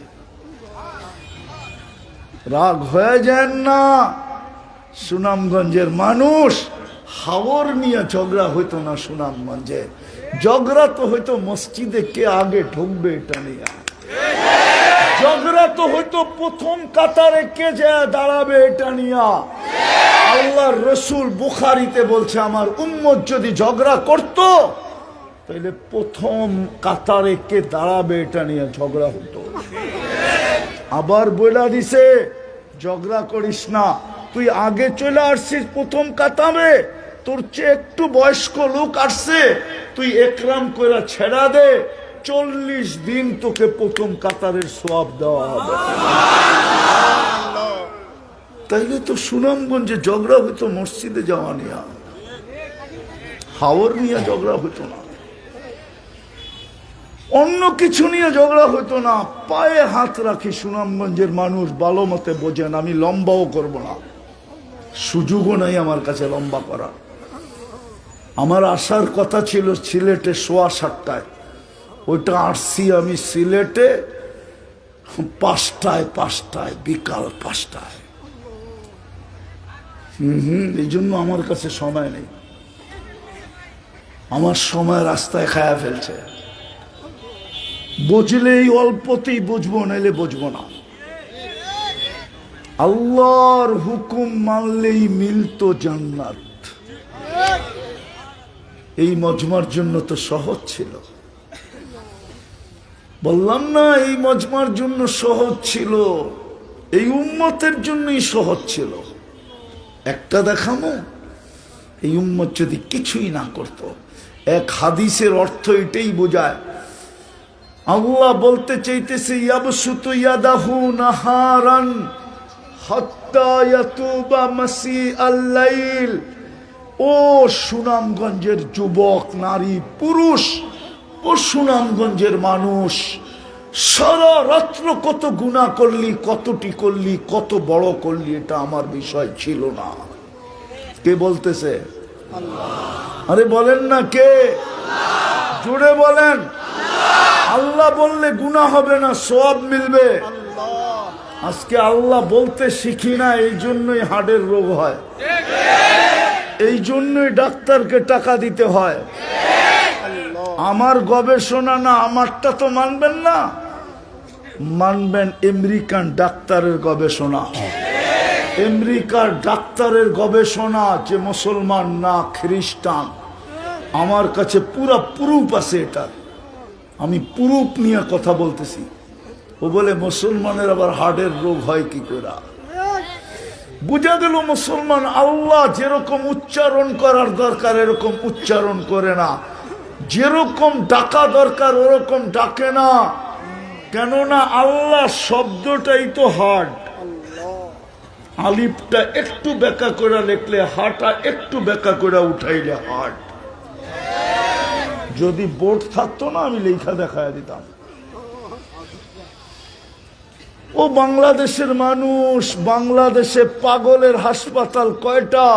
রাগ হয়ে যায় না? সুনামগঞ্জের মানুষ হাওর নিয়ে ঝগড়া হইতো না সুনামগঞ্জে, ঝগড়া তো হইতো মসজিদে কে আগে ঢুকবে এটা নিয়ে, ঝগড়া তো হইতো প্রথম কাতারে কে যায় দাঁড়াবে এটা নিয়ে। আল্লাহর রসুল বুখারীতে বলছে, আমার উম্মত যদি ঝগড়া করত তাহলে প্রথম কাতারে কে দাঁড়াবে এটা নিয়ে ঝগড়া হতো। আবার বইলা দিছে ঝগড়া করিস না, তুই আগে চলে আসছিস প্রথম কাতারে, তোর চেয়ে একটু বয়স্ক লোক আসছে, তুই একরাম কইরা ছেড়া দে, 40 দিন তোকে প্রথম কাতারের সওয়াব দেওয়া হবে। তাইলে তো সুনামগঞ্জে ঝগড়া হইতো মসজিদে যাওয়া নিয়ে, হাওর নিয়ে ঝগড়া হইতো না, অন্য কিছু নিয়ে ঝগড়া হইতো না। পায়ে হাত রাখি সুনামগঞ্জের মানুষ ভালো মতে বোঝেন, আমি লম্বাও করব না, সুযোগও নাই আমার কাছে লম্বা করা। আমার আসার কথা ছিল সিলেটে 7:15, ওইটা আসছি আমি সিলেটে 5টায়, বিকাল 5টায়। এই জন্য আমার কাছে সময় নেই, আমার সময় রাস্তায় খায়া ফেলছে। বুঝলেই অল্পতেই বুঝবো, নাইলে বুঝবো না। আল্লাহর হুকুম মানলেই মিলতো জান্নাত। এই মজমার জন্য তো সহজ ছিল, বললাম না, এই মজমার জন্য সহজ ছিল, এই উম্মতের জন্যই সহজ ছিল। একটা দেখামো, এই উম্মত যদি কিছুই না করত। এক হাদিসের অর্থ এটাই বোঝায়, আল্লাহ বলতে চাইতেছে ইয়াবসুতু ইয়াদাহু নাহারান হাত্তা ইয়াতুবা মাসিআল লাইল। ও সুনামগঞ্জের যুবক, নারী, পুরুষ, ও সুনামগঞ্জের মানুষ, সারা রাত্র কত গুনাহ করলি, কতটি করলি, কত বড় করলি, এটা আমার বিষয় ছিল না। কে বলতেছে? আল্লাহ। আরে বলেন না কে? জোরে বলেন। আল্লাহ বললে গুনাহ হবে না, সওয়াব মিলবে। আজকে আল্লাহ বলতে শিখি না, এই জন্যই হার্টের রোগ হয়, এই জন্যই ডাক্তারকে টাকা দিতে হয়। আমার গবেষণা না, আমারটা তো মানবেন না, মানবেন আমেরিকান ডাক্তারের গবেষণা। আমেরিকার ডাক্তারের গবেষণা, যে মুসলমান না খ্রিস্টান, আমার কাছে পুরা প্রুফ আছে এটা, আমি প্রুফ নিয়ে কথা বলতেছি। ও বলে মুসলমানের আবার হার্টের রোগ হয় কি করে? বুঝা গেল মুসলমান আল্লাহ যেরকম উচ্চারণ করার দরকার এরকম উচ্চারণ করে না, যেরকম ডাকা দরকার ওরকম ডাকে না। কেননা আল্লাহ শব্দটাই তো হার্ড, আলিফটা একটু বেঁকা করে লিখলে হাটা একটু বেঁকা করে উঠাইলে হার্ড। যদি বোর্ড থাকতো না আমি লেখা দেখায় দিতাম। ও বাংলাদেশের মানুষ, বাংলাদেশে পাগলের হাসপাতাল কয়টা?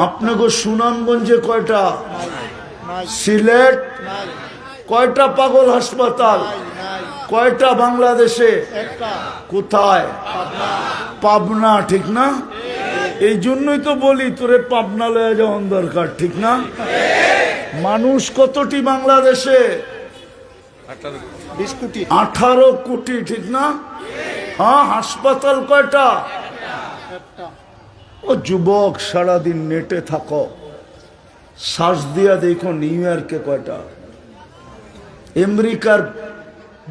আপনাকে সুনামগঞ্জে কয়টা? সিলেট কয়টা পাগল হাসপাতাল? কয়টা বাংলাদেশে? কোথায়? পাবনা, ঠিক না? এই জন্যই তো বলি তোরে পাবনা লয়ে যাওয়ার দরকার, ঠিক না? মানুষ কতটি বাংলাদেশে? 18 কোটি, ঠিক না? হ্যাঁ, হাসপাতাল কয়টা? ও যুবক, সারাদিন নেটে থাকো, শ্বাস দিয়া দেখো নিউ ইয়র্কে কয়টা, আমেরিকার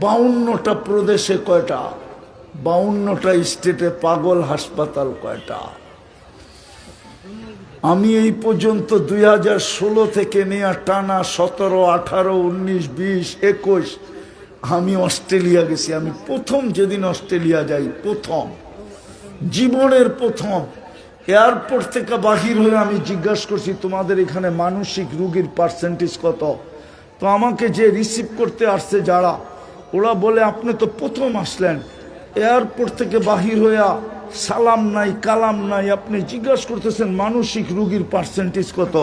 52টা প্রদেশে কয়টা, 52টা স্টেটে পাগল হাসপাতাল কয়টা। আমি এই পর্যন্ত 2016 থেকে নিয়ে টানা 17, 18, 19, 20, 21 আমি অস্ট্রেলিয়া গেছি। আমি প্রথম যেদিন অস্ট্রেলিয়া যাই, প্রথম জীবনের প্রথম এয়ারপোর্ট থেকে বাহির হয়ে আমি জিজ্ঞাসা করছি তোমাদের এখানে মানসিক রোগীর পার্সেন্টেজ কত। তো আমাকে যে রিসিভ করতে আসছে যারা, ওরা বলে আপনি তো প্রথম আসলেন, এয়ারপোর্ট থেকে বাহির হইয়া সালাম নাই কালাম নাই, আপনি জিজ্ঞাসা করতেছেন মানসিক রোগীর পার্সেন্টেজ কত।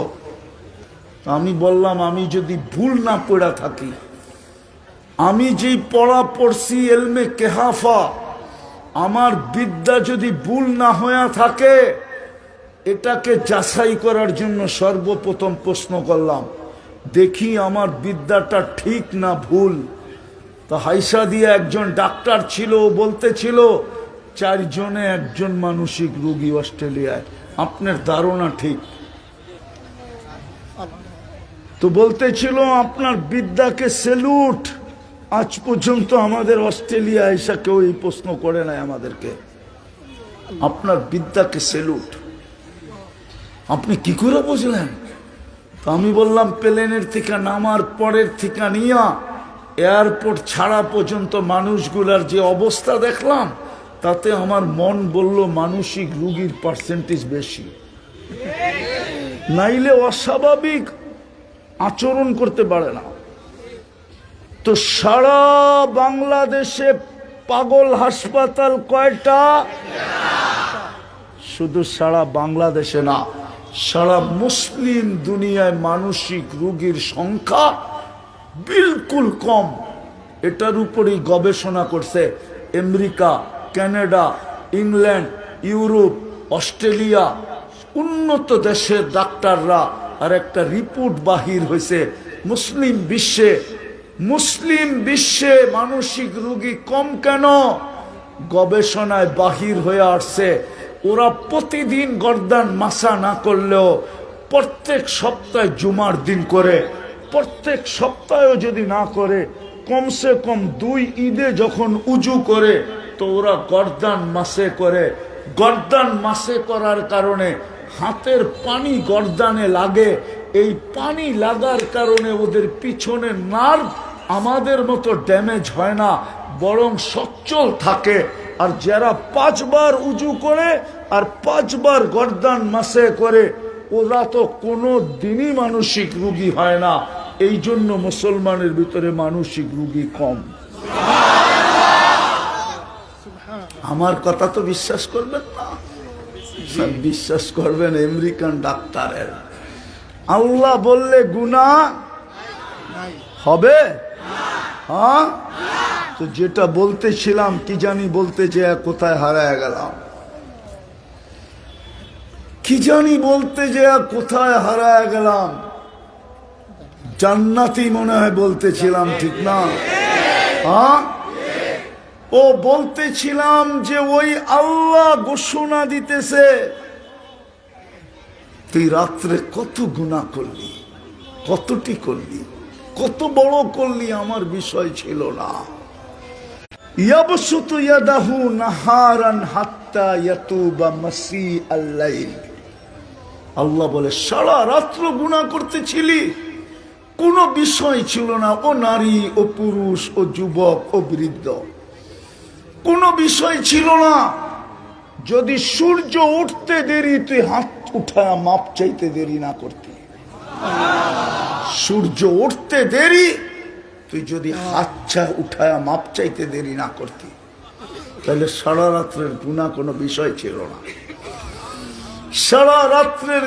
আমি বললাম আমি যদি ভুল না পড়া থাকি, আমি যেই পড়া পড়ছি এলমে কেহাফা, আমার বিদ্যা যদি ভুল না হয়ে থাকে, এটাকে যাচাই করার জন্য সর্বপ্রথম প্রশ্ন করলাম, দেখি আমার বিদ্যাটা ঠিক না ভুল। তো হাইসা দিয়ে একজন ডাক্তার ছিল, বলতেছিল 4 জনে 1 জন মানসিক রোগী অস্ট্রেলিয়ায়। আপনার ধারণা ঠিক? তো বলতেছিল আপনার বিদ্যাকে সেলুট। আজ পর্যন্ত আমাদের অস্ট্রেলিয়া এসে কেউ এই প্রশ্ন করে নাই আমাদেরকে, আপনার বিদ্যাকে সেলুট। আপনি কি করে বুঝলেন? তো আমি বললাম প্লেনের থেকে নামার পরের থেকে নিয়ে এয়ারপোর্ট ছাড়া পর্যন্ত মানুষগুলার যে অবস্থা দেখলাম, তাতে আমার মন বলল মানসিক রোগীর পার্সেন্টেজ বেশি, নাইলে অস্বাভাবিক আচরণ করতে পারে না। তো সারা বাংলাদেশে পাগল হাসপাতাল কয়টা? শুধু সারা বাংলাদেশে না, সারা মুসলিম দুনিয়ায় মানসিক রোগীর সংখ্যা বিলকুল কম। এটার উপরেই গবেষণা করছে America, Canada, England, Europe, Australia, উন্নত দেশের ডাক্তাররা। আর একটা রিপোর্ট বাহির হয়েছে মুসলিম বিশ্বে মানসিক রোগী কম কেন? গবেষণায় বাহির হয়ে আসছে ওরা প্রতিদিন গর্দান মাসা না করলেও প্রত্যেক সপ্তাহে জুমার দিন করে, প্রত্যেক সপ্তাহেও যদি না করে, কমসে কম 2 ঈদে যখন উজু করে, তো ওরা গর্দান মাসে করে। গর্দান মাসে করার কারণে হাতের পানি গর্দানে লাগে, এই পানি লাগার কারণে ওদের পিছনে নার্ভ আমাদের মতো ড্যামেজ হয় না, বরং সচ্ছল থাকে। আর যারা 5 বার উজু করে আর 5 বার গর্দান মাসে করে, ওরা তো কোনো দিনই মানসিক রোগী হয় না। এই জন্য মুসলমানের ভিতরে মানসিক রোগী কম। আমার কথা তো বিশ্বাস করবেন না? বিশ্বাস করবেন আমেরিকান ডাক্তারের। আল্লাহ বললে গুনাহ হবে? হ্যাঁ, তো যেটা বলতেছিলাম কি জানি বলতে যে কোথায় হারায় গেলাম, কি জানি বলতে যে কোথায় হারায় গেলাম। জান্নাতি মনে হয় বলতেছিলাম, ঠিক না? হ্যাঁ, ও বলতেছিলাম যে ওই আল্লাহ ঘোষণা দিতেছে তুই রাত্রে কত গুনাহ করলি, কতটি করলি, কত বড় করলি, আমার বিষয় ছিল না। ইয়াবসুতু ইয়াদাহু নাহারান হাত্তা ইয়াতুবা মাসিআল লাইল। আল্লাহ বলে সারা রাত্র গুনাহ করতেছিলি, কোনো বিষয় ছিল না। ও নারী, ও পুরুষ, ও যুবক, ও বৃদ্ধ, কোনো বিষয় ছিল না। যদি সূর্য উঠতে দেরি, তুই হাত উঠায়া মাপ চাইতে দেরি না করতি। সূর্য উঠতে দেরি, তুই যদি হাতটা উঠায়া মাপ চাইতে দেরি না করতি, তাহলে সারা রাত্রের গুনাহ কোনো বিষয় ছিল না। সারা রাত্রের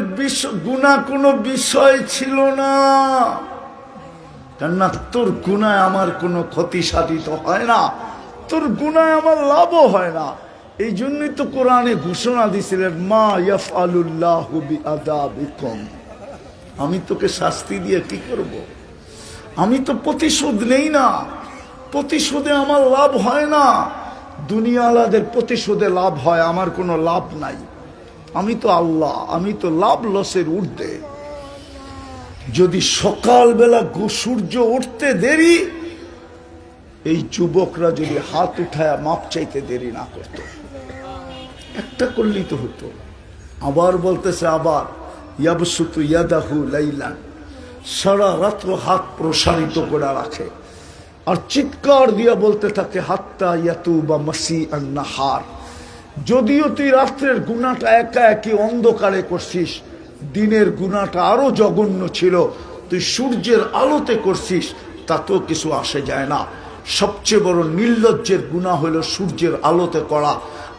গুনাহ কোনো বিষয় ছিল না, কেননা তোর গুনায় আমার কোনো ক্ষতি সাধিত হয় না, তোর গুনায় আমার লাভও হয় না। এই জন্যই তো কোরআনে ঘোষণা দিয়েছিলেন, মা ইয়াফআলুল্লাহু বিআযাবিকুম, আমি তোকে শাস্তি দিয়ে কি করব? আমি তো প্রতিশোধ নেই না, প্রতিশোধে আমার লাভ হয় না। দুনিয়াওয়ালাদের প্রতিশোধে লাভ হয়, আমার কোনো লাভ নাই। আমি তো আল্লাহ, আমি তো লাভ লসের ঊর্ধ্বে। যদি সকালবেলা সূর্য উঠতে দেরি, এই যুবকরা যদি হাত উঠায় মাপ চাইতে দেরি না করত, একটা করলেই তো হতো। আবার বলতেছে, আবার ইয়াবসুতু ইয়াদাহু লাইলান, সারা রাত্র হাত প্রসারিত করে রাখে আর চিৎকার দিয়া বলতে থাকে হাত্তা ইয়াতুবা মাসিআন নাহার। যদিও তুই রাত্রের গুনাহটা একা একই অন্ধকারে করছিস, দিনের গুনাহটা আরো জঘন্য ছিল, তুই সূর্যের আলোতে করছিস, তাতেও কিছু আসে যায় না। সবচেয়ে বড় নির্লজ্জের গুনাহ হলো সূর্যের আলোতে করা।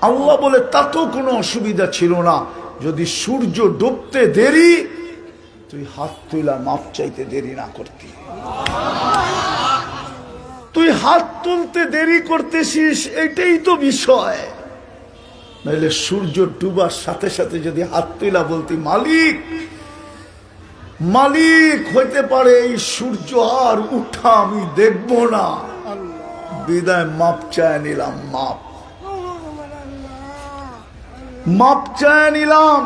আল্লাহ বলে তাতেও কোনো অসুবিধা ছিল না, যদি সূর্য ডুবতে দেরি তুই হাত তুলা মাপ চাইতে দেরি না করতি। তুই হাত তুলতে দেরি করতেছিস, এটাই তো বিষয়। নাহলে সূর্য ডুবার সাথে সাথে যদি হাত তুলা বলতি মালিক মালিক, হইতে পারে এই সূর্য আর উঠা আমি দেখব না, বিদায় মাপ চায় নিলাম, মাপ চায় নিলাম।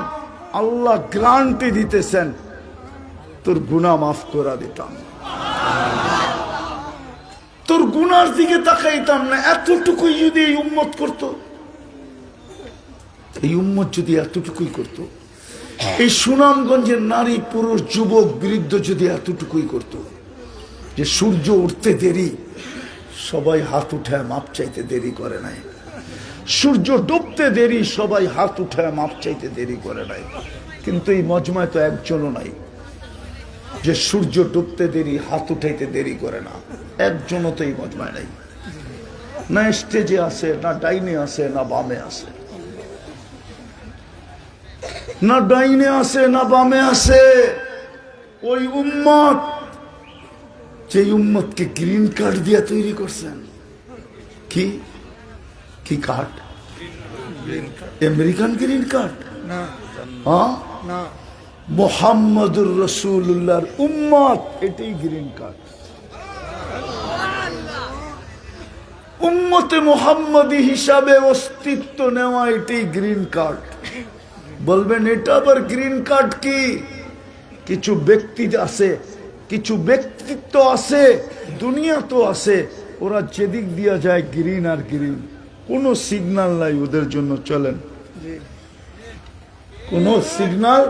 আল্লাহ গ্যারান্টি দিতেছেন তোর গুনাহ মাফ করে দিতাম, তোর গুনার দিকে তাকাইতাম না। এতটুকুই যদি এই উম্মত করত, এই উম্মত যদি এতটুকুই করত, এই সুনামগঞ্জের নারী পুরুষ যুবক বৃদ্ধ যদি এতটুকুই করত যে সূর্য উঠতে দেরি, সবাই হাত উঠায় মাপ চাইতে দেরি করে নাই। সূর্য ডুবতে দেরি, সবাই হাত উঠায় মাপ চাইতে দেরি করে নাই। কিন্তু এই মজমায় তো একজনও নাই যে সূর্য ডুবতে দেরি হাত উঠাইতে দেরি করে না, একজনও তো এই মজমায় নাই। না স্টেজে আছে, না ডাইনে আছে, না বামে আছে, না ডাইনে আছে না বামে আছে। ওই উম্মত, যে উম্মতকে গ্রিন কার্ড দিয়ে তৈরি করছেন। কি কি কার্ড? আমেরিকান গ্রিন কার্ড না, মুহাম্মদুর রাসূলুল্লাহর উম্মত, এটাই গ্রিন কার্ড। উম্মতে মুহাম্মদী হিসাবে অস্তিত্ব নেওয়া, এটাই গ্রিন কার্ড। বলবেন এটা আবার গ্রিন কার্ড কি? কিছু ব্যক্তি আছে, কিছু ব্যক্তিত্ব আছে, দুনিয়া তো আছে, ওরা যেদিক দিয়া যায় গ্রিন আর গ্রিন, কোনো সিগন্যাল নাই ওদের জন্য। চলেন, কোনো সিগন্যাল,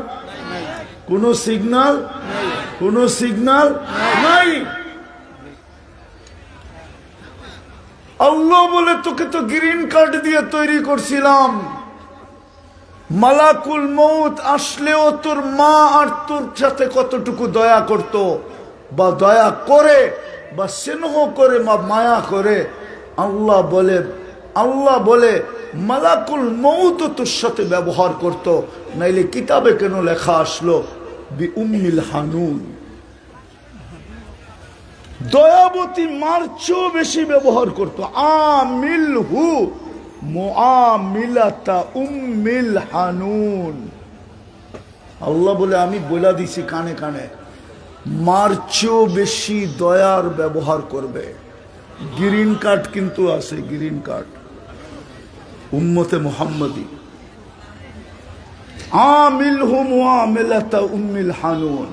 কোনো সিগন্যাল, কোনো সিগন্যাল নাই। আল্লাহ বলে তোকে তো গ্রিন কার্ড দিয়ে তৈরি করছিলাম। মালাকুল মউত আসলেও তোর মা আর তোর সাথে কতটুকু দয়া করত, বা দয়া করে, বা স্নেহ করে, বা মায়া করে। আল্লাহ বলে মালাকুল মউত তোর সাথে ব্যবহার করত, নাইলে কিতাবে কেন লেখা আসলো বি উম্মিল হানুন? দয়াবতী মার চেয়েও বেশি ব্যবহার করতো। আমিলহু মুআমিলাতা উম্মিল হানুন। আল্লাহ বলে আমি বলে দিছি কানে কানে, মার চেয়েও বেশি দয়ার ব্যবহার করবে। গ্রিন কার্ড কিন্তু আছে, গ্রিন কার্ড উম্মতে মুহাম্মদী। আমিলহু মুআমিলাতা উম্মিল হানুন।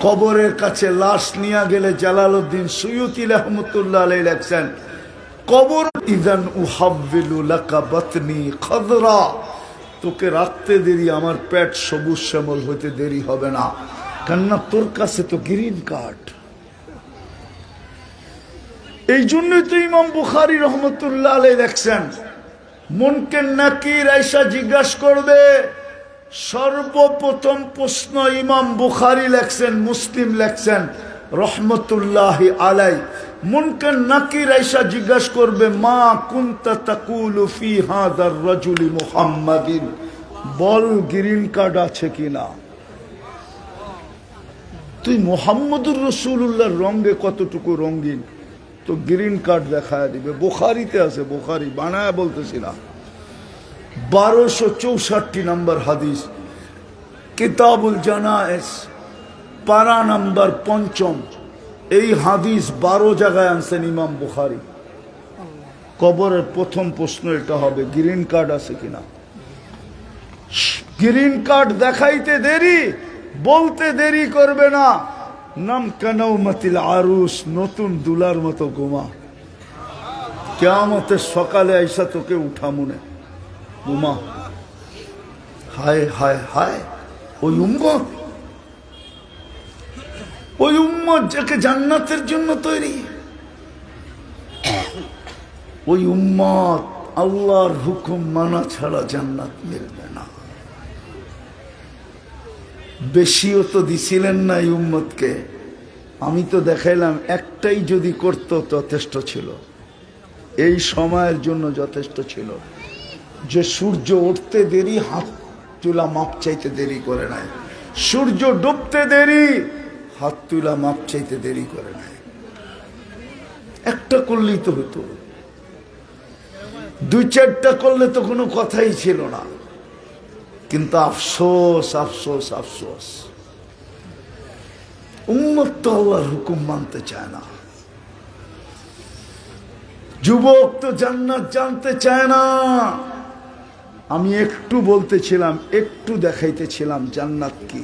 কবরের কাছে লাশ নিয়ে গেলে জালালউদ্দিন সুয়ুতী রাহমাতুল্লাহ আলাইহি লেখছেন, কবর ইদান উহাব্বিলু লাকা বাতনি খাদরা, তোকে রাখতে দেরি আমার পেট সবুজ শ্যামল হইতে দেরি হবে না, কেননা তোর কাছে তো গ্রিন কার্ড। এই জন্যই তো ইমাম বুখারী রহমতুল্লাহ আলাইহি লেখছেন, মুনকার নাকির আয়েশা জিজ্ঞাসা করবে, সর্বপ্রথম প্রশ্ন ইমাম বুখারী লেখছেন, মুসলিম লেখছেন রহমতুল্লাহি আলাইহি, মুনকার নাকির আয়েশা জিজ্ঞাসা করবে, মা কুনতা তাকুলু ফি হাযার রাজুলি মুহাম্মাদিন, বল গ্রিন কার্ড আছে কিনা? তুই মুহাম্মদুর রাসূলুল্লাহর রঙে কতটুকু রঙিন, তো গ্রিন কার্ড দেখায় দিবে। বুখারীতে আছে, বুখারী বানায় বলতেছি না। 1264 নম্বর হাদিস, কিতাবুল জানায়েজ, পারা নম্বর 5। এই হাদিস 12 জায়গায় আনছেন ইমাম বুখারী। কবরের প্রথম প্রশ্ন এটা হবে, গ্রিন কার্ড আছে কিনা। গ্রিন কার্ড দেখাইতে দেরি, বলতে দেরি করবে না। নাম কানাউমাতিল আরুস, নতুন দুলার মতো ঘুমা, কিয়ামতের সকালে আইসা তোকে উঠা মনে ঘুমা। হায় হায় হায়, ওই উম্মত যাকে জান্নাতের জন্য তৈরি, ওই উম্মত আল্লাহর হুকুম মানা ছাড়া জান্নাত মিলবে না। বেশিও তো দিছিলেন না এই উম্মতকে, আমি তো দেখাইলাম একটাই যদি করত যথেষ্ট ছিল, এই সময়ের জন্য যথেষ্ট ছিল। যে সূর্য উঠতে দেরি, হাত তুলা মাপ চাইতে দেরি করে নাই। সূর্য ডুবতে দেরি, হাত তুলা মাপ চাইতে দেরি করে নাই। একটা করলেই তো হতো, দুই চারটা করলে তো কোনো কথাই ছিল না। কিন্তু আফসোস আফসোস আফসোস, উম্মত তো আল্লাহর হুকুম মানতে চায় না। যুবক তো জান্নাত জানতে চায় না। আমি একটু বলতেছিলাম, একটু দেখাইতেছিলাম জান্নাত কি।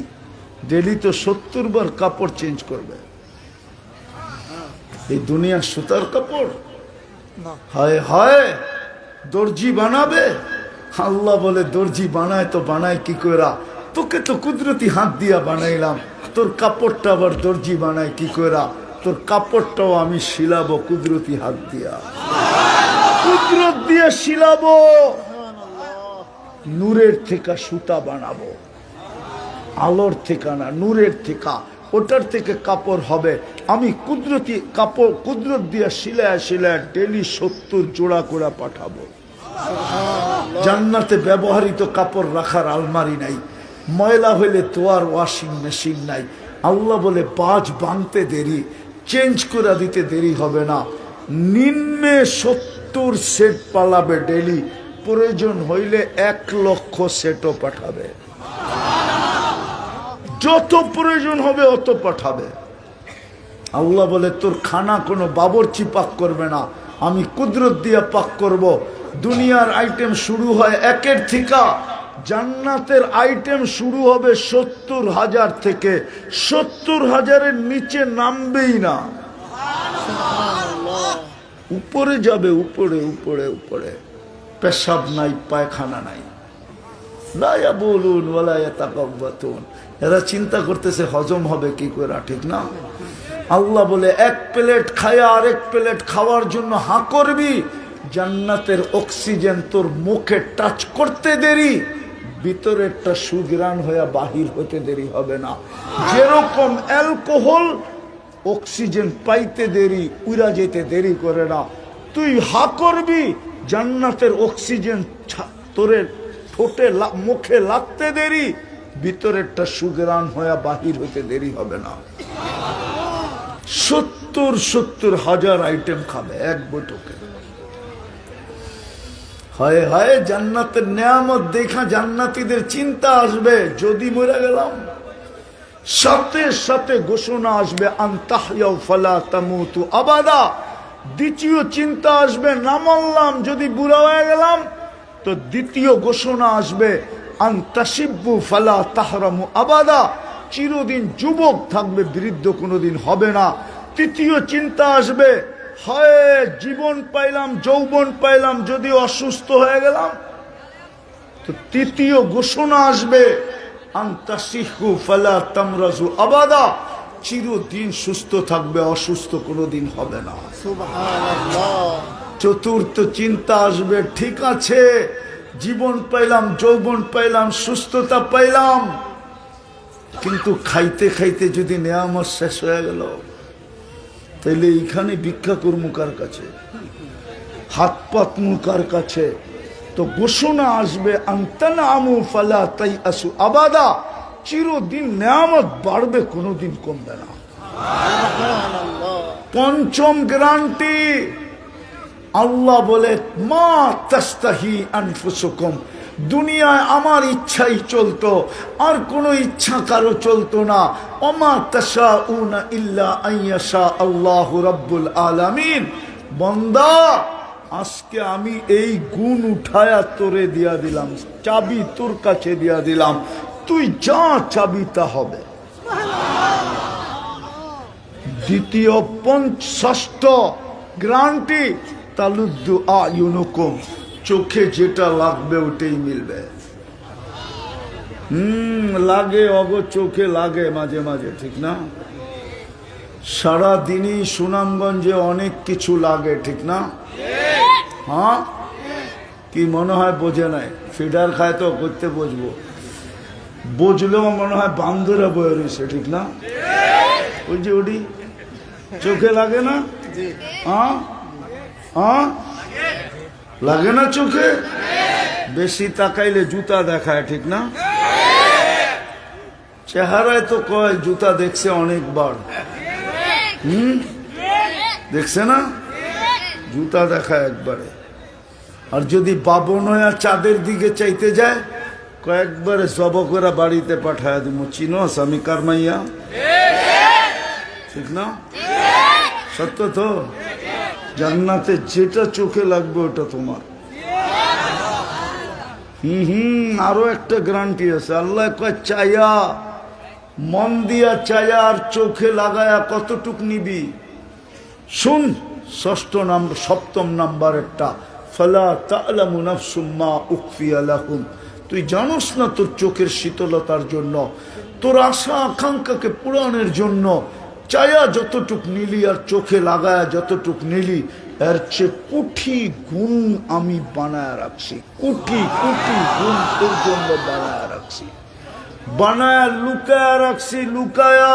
ডেলি তো 70 বার কাপড় চেঞ্জ করবে। এই দুনিয়ার সুতার কাপড় হায় হায় দর্জি বানাবে। আল্লাহ বলে দর্জি বানায় তো বানায় কি কইরা? তোকে তো কুদরতি হাত দিয়া বানাইলাম, তোর কাপড়টা আবার দর্জি বানায় কি কইরা? তোর কাপড়টাও আমি শিলাবো কুদরতি হাত দিয়া, কুদরত দিয়া শিলাবো, নূরের থেকে সুতা বানাবো, আলোর থেকে না, নূরের থেকে, ওটার থেকে কাপড় হবে। আমি কুদরতি কাপড় কুদরত দিয়া শিলায় শিলায় ডেলি 70 জোড়া করে পাঠাবো। জান্নাতে ব্যবহৃত কাপড় রাখার আলমারি নাই, ময়লা হইলে তোয়ার ওয়াশিং মেশিন নাই। আল্লাহ বলে বাজ বাঁধতে দেরি, চেঞ্জ করে দিতে দেরি হবে না। নিম্নে 70 সেট পালাবে ডেলি, প্রয়োজন হইলে 1 লক্ষ সেটও পাঠাবে। যত প্রয়োজন হবে অত পাঠাবে। আল্লাহ বলে তোর খানা কোনো বাবরচি পাক করবে না, আমি কুদরত দিয়ে পাক করব। দুনিয়ার আইটেম শুরু হয় 1-এর থেকে, জান্নাতের আইটেম শুরু হবে 70,000 থেকে। 70,000-এর নিচে নামবেই না, উপরে যাবে, উপরে উপরে উপরে। পেশাব নাই, পায়খানা নাই। লায়া বলুন ওয়ালায়া তাকাব্বাতুন, এরা চিন্তা করতেছে হজম হবে কি করে, ঠিক না? আল্লাহ বলে 1 প্লেট খায়া আরেক প্লেট খাওয়ার জন্য হাঁ করবি, জান্নাতের অক্সিজেন তোর মুখে টাচ করতে দেরি, ভিতরেরটা সুগ্রাণ হয়ে বাহির হতে দেরি হবে না। যেরকম অ্যালকোহল অক্সিজেন পাইতে দেরি, উড়া যেতে দেরি করে না। তুই হাঁ করবি, জান্নাতের অক্সিজেন তোরের ঠোঁটে মুখে লাগতে দেরি, ভিতরেরটা সুগ্রাণ হয়ে বাহির হতে দেরি হবে না। 70,000 আইটেম খাবে এক বৈঠকে। হায় হায়, জান্নাতের নেয়ামত দেখা জান্নাতীদের চিন্তা আসবে, যদি মরে গেলাম। সাথে সাথে ঘোষণা আসবে আনতাহইয়াউ ফালা তামুতু আবাদা। দ্বিতীয় চিন্তা আসবে, না মানলাম, যদি বুড়া হয়ে গেলাম, তো দ্বিতীয় ঘোষণা আসবে আনতাশিব্বু ফালা তাহরামু আবাদা। চিরদিন যুবক থাকবে, বৃদ্ধ কোনোদিন হবে না। তৃতীয় চিন্তা আসবে, হয় জীবন পাইলাম, যৌবন পাইলাম, যদি অসুস্থ হয়ে গেলাম, তো তৃতীয় ঘোষণা আসবে আনতাশিহু ফালা তামরাজু আবাদা। চিরদিন সুস্থ থাকবে, অসুস্থ কোনোদিন হবে না। সুবহানাল্লাহ। চতুর্থ চিন্তা আসবে, ঠিক আছে জীবন পাইলাম, যৌবন পাইলাম, সুস্থতা পাইলাম, কিন্তু খাইতে খাইতে যদি নেয়ামত শেষ হয়ে গেল, তাইলে এইখানে ভিক্ষা করমু কার কাছে, হাত পাতমু কার কাছে? তো ঘোষণা আসবে আনতানামু ফালা তাইআসু আবাদা। চিরদিন নেয়ামত বাড়বে, কোনোদিন কমবে না। পঞ্চম গ্যারান্টি, আল্লাহ বলে মা তাস্তাহি আনফুসুকুম। দুনিয়ায় আমার ইচ্ছাই চলতো, আর কোনো ইচ্ছা কারো চলতো না। ওমা তাশাউনা ইল্লা আইয়াশা আল্লাহু রাব্বুল আলামিন। বান্দা, আজকে আমি এই গুণ উঠায়া তোরে দিয়া দিলাম, চাবি তোর কাছে দিয়া দিলাম, তুই যা চাবি তা হবে। দ্বিতীয় ষষ্ঠ গ্যারান্টি, তালুদ্দু আয়ুনুকুম। চোখে যেটা লাগবে ওটাই মিলবে। লাগে, অগো চোখে লাগে মাঝে মাঝে, ঠিক না? সারা দিনই সুনামগঞ্জে অনেক কিছু লাগে, ঠিক না? হ্যাঁ, কি মনে হয় বোঝে নাই? ফিডার খায় তো করতে বুঝবো, বুঝলেও মনে হয় বান্ধরা বয়ে রয়েছে, ঠিক না? ওই যে ওটি চোখে লাগে না? হ্যাঁ হ্যাঁ, লাগে না চোখে? বেশি তাকাইলে জুতা দেখায়, ঠিক না? চেহারায় তো কয় জুতা দেখছে অনেকবার, দেখছে না? জুতা দেখায় একবারে। আর যদি বাবন হয়ে চাঁদের দিকে চাইতে যায়, কয়েকবারে জবকরা বাড়িতে পাঠায় দিব, চিনোস আমি কারমাইয়া, ঠিক না? সত্য তো? জান্নাতে যেটা চোখে লাগবে ওটা তোমার। আরো একটা গ্যারান্টি আছে, আল্লাহ কয় চায়া, মন দিয়া চায়া আর চোখে লাগায়া কতটুক নিবি। শুন, সপ্তম নাম্বার একটা, ফালা তা'লামু নাফসুম মা উখফিয়া লাহুম। তুই জানোস না তোর চোখের শীতলতার জন্য, তোর আশা আকাঙ্ক্ষাকে পূরণের জন্য চায়া যতটুক নিলি আর চোখে লাগায়া যতটুক নিলি, এর চেয়ে কোটি গুণ আমি বানায় রাখছি, কোটি কোটি গুণ তোর জন্য বানায় রাখছি, বানায় লুকায়া রাখছি, লুকায়া।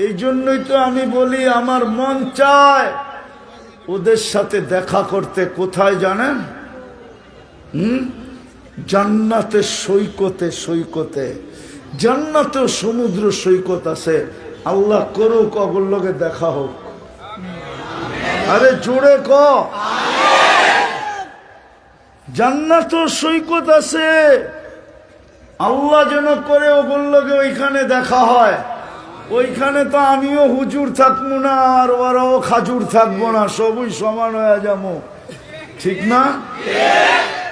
এই জন্যই তো আমি বলি আমার মন চায় ওদের সাথে দেখা করতে। কোথায় জানেন? জান্নাতের সৈকতে, সৈকতে, জান্নাতেও সমুদ্র সৈকত আছে। আল্লাহ করুক ওগুলোর লগে দেখা হোক। আরে জোরে ক, জান্নাতেও সৈকত আছে। আল্লাহ যেন করে ওগুলোর লগে ওইখানে দেখা হয়। ওইখানে তো আমিও হুজুর থাকবো না আর ওরাও খাজুর থাকবো না, সবই সমান হয়ে যাবো, ঠিক না?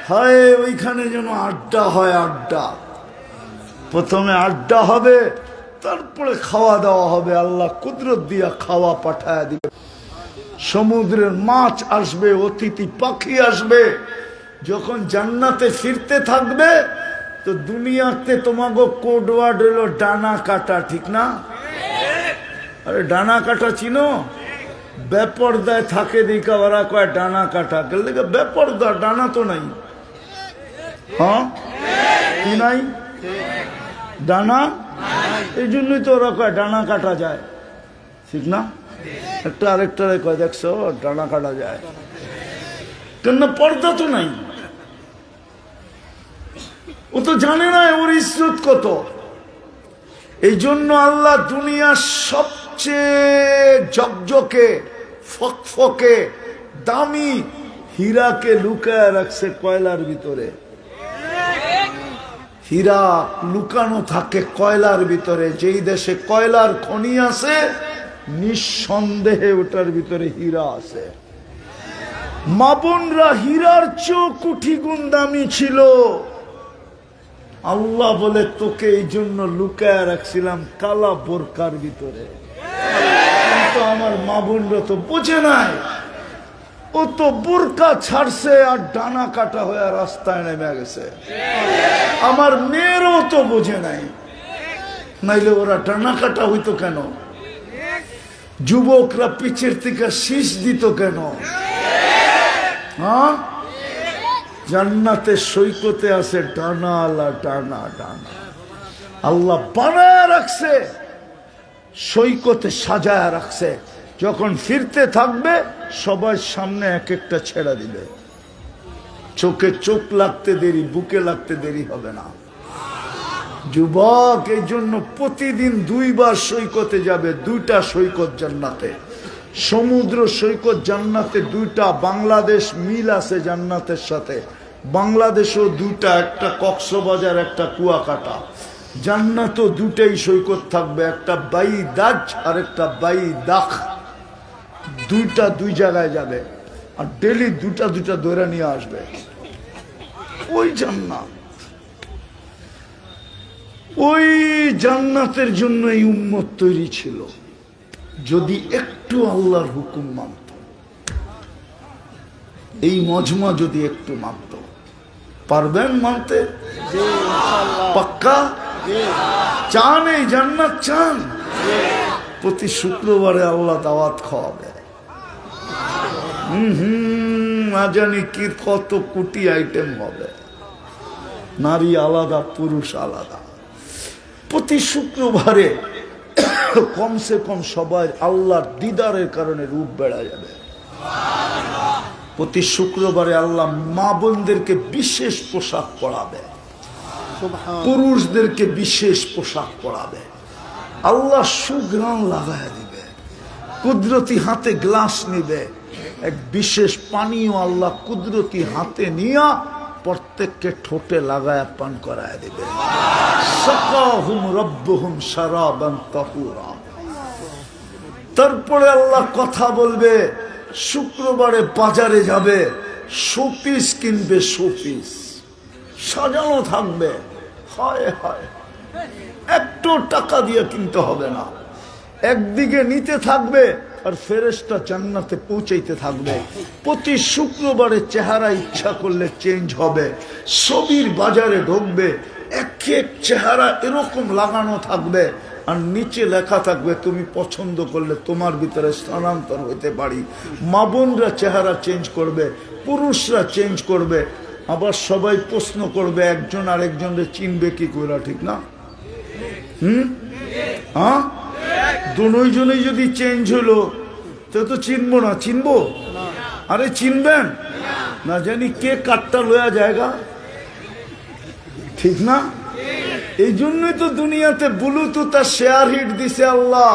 হয় ওইখানে যেন আড্ডা হয়, আড্ডা। প্রথমে আড্ডা হবে, তারপরে খাওয়া দাওয়া হবে। আল্লাহ কুদরত দিয়া খাওয়া পাঠায় দিবে, সমুদ্রের মাছ আসবে, অতিথি পাখি আসবে। যখন জান্নাতে ফিরতে থাকবে তো দুনিয়াতে তোমাকে কোড ওয়ার্ড হলো ডানা কাটা, ঠিক না? আরে ডানা কাটা চিনো? বেপরদায় থাকে দিকা ওরা কয় ডানা কাটা, গেলে বেপরদা, ডানা তো নাই। হ্যাঁ, কি নাই? ডানা। এই জন্যই তো ওরা কয় ডানা কাটা যায়, ঠিক না? একটা আরেকটা কয় দেখছো ডানা কাটা যায়, কেন? পর্দা তো নাই। ও তো জানে না ওর ইজ্জত কত। এই জন্য আল্লাহ দুনিয়ার সবচেয়ে ঝকঝকে, ফকফকে, দামি হীরাকে লুকায় রাখছে কয়লার ভিতরে। হীরা লুকানো থাকে কয়লার ভিতরে। যেই দেশে কয়লার খনি আছে, নিঃসন্দেহে ওটার ভিতরে হীরা আছে। মা বোনরা, হীরার চেয়েও কোটি গুণ দামি ছিল। আল্লাহ বলে তোকে এই জন্য লুকায় রাখছিলাম কালা বোরকার ভিতরে। কিন্তু আমার মা বোনরা তো বোঝে নাই, ও তো বোরকা ছাড়ছে আর ডানা কাটা হয়ে রাস্তায় নেমে গেছে। আমার মেয়েরও তো বোঝে নাই, নাইলে ওরা ডানা কাটা হইতো কেন? যুবকরা পিছের থেকে শীষ দিত কেন? হ্যাঁ, জান্নাতে সৈকতে আছে ডানা আলা ডানা, ডানা আল্লাহ বানায় রাখছে, সৈকতে সাজায় রাখছে। যখন ফিরতে থাকবে সবার সামনে এক একটা ছেড়া দিবে। চোখে চোখ লাগতে দেরি, বুকে লাগতে দেরি হবে না। যুবক, এই জন্য প্রতিদিন 2 বার সৈকতে যাবে। 2টা সৈকত জান্নাতে, সমুদ্র সৈকত জান্নাতে 2টা। বাংলাদেশ মিল আছে জান্নাতের সাথে, বাংলাদেশও 2টা, একটা কক্সবাজার, একটা কুয়াকাটা। জান্নাতও 2টাই সৈকত থাকবে, একটা বাইদাজ আর একটা বাইদাখ। 2টা 2 জায়গায় যাবে, আর ডেলি 2টা ধরে নিয়ে আসবে। ওই জান্নাত, ওই জান্নাতের জন্য এই উম্মত তৈরি ছিল। যদি একটু আল্লাহর হুকুম মানত, এই মজমা যদি একটু মানত, পারবেন মানতে? পাক্কা চান? এই জান্নাত চান? প্রতি শুক্রবারে আল্লাহ দাওয়াত খাওয়াবে। না জানি কি কত কোটি আইটেম হবে, নারী আলাদা পুরুষ আলাদা। প্রতি শুক্রবারে কমসে কম সবাই আল্লাহর দিদারের কারণে রূপ বেড়া যাবে। প্রতি শুক্রবারে আল্লাহ মা বোনদেরকে বিশেষ পোশাক পরাবে, পুরুষদেরকে বিশেষ পোশাক পরাবে। আল্লাহ সুঘ্রাণ লাগায় দিবে, কুদরতি হাতে গ্লাস নিবে, এক বিশেষ পানীয় আল্লাহ কুদরতি হাতে নিয়া প্রত্যেককে ঠোঁটে লাগায় পান করায় দিবে। সাকাহুম রব্বুহুম শারাবান তাহুরা। তারপরে আল্লাহ কথা বলবে, শুক্রবারে বাজারে যাবে, শোপিস কিনবে, শোপিস সাজানো থাকবে। হায় হায়, একটু টাকা দিয়ে কিনতে হবে না, একদিকে নিতে থাকবে আর ফেরেশতা জান্নাতে পৌঁছাইতে থাকবে। প্রতি শুক্রবারে চেহারা ইচ্ছা করলে চেঞ্জ হবে। ছবির বাজারে ঢুকবে, এক এক চেহারা এরকম লাগানো থাকবে আর নিচে লেখা থাকবে তুমি পছন্দ করলে তোমার ভিতরে স্থানান্তর হইতে পারি। মা বোনরা চেহারা চেঞ্জ করবে, পুরুষরা চেঞ্জ করবে। আবার সবাই প্রশ্ন করবে একজন আরেকজনের চিনবে কি করে, ঠিক না? হ্যাঁ, দুজনেই যদি চেঞ্জ হলো তো চিনবো না? চিনবো? আরে চিনবেন না, জানি কে কাটটা লয়া জায়গা, ঠিক না? এই জন্যই তো দুনিয়াতে ব্লুটুথ আর শেয়ার হিট দিছে আল্লাহ।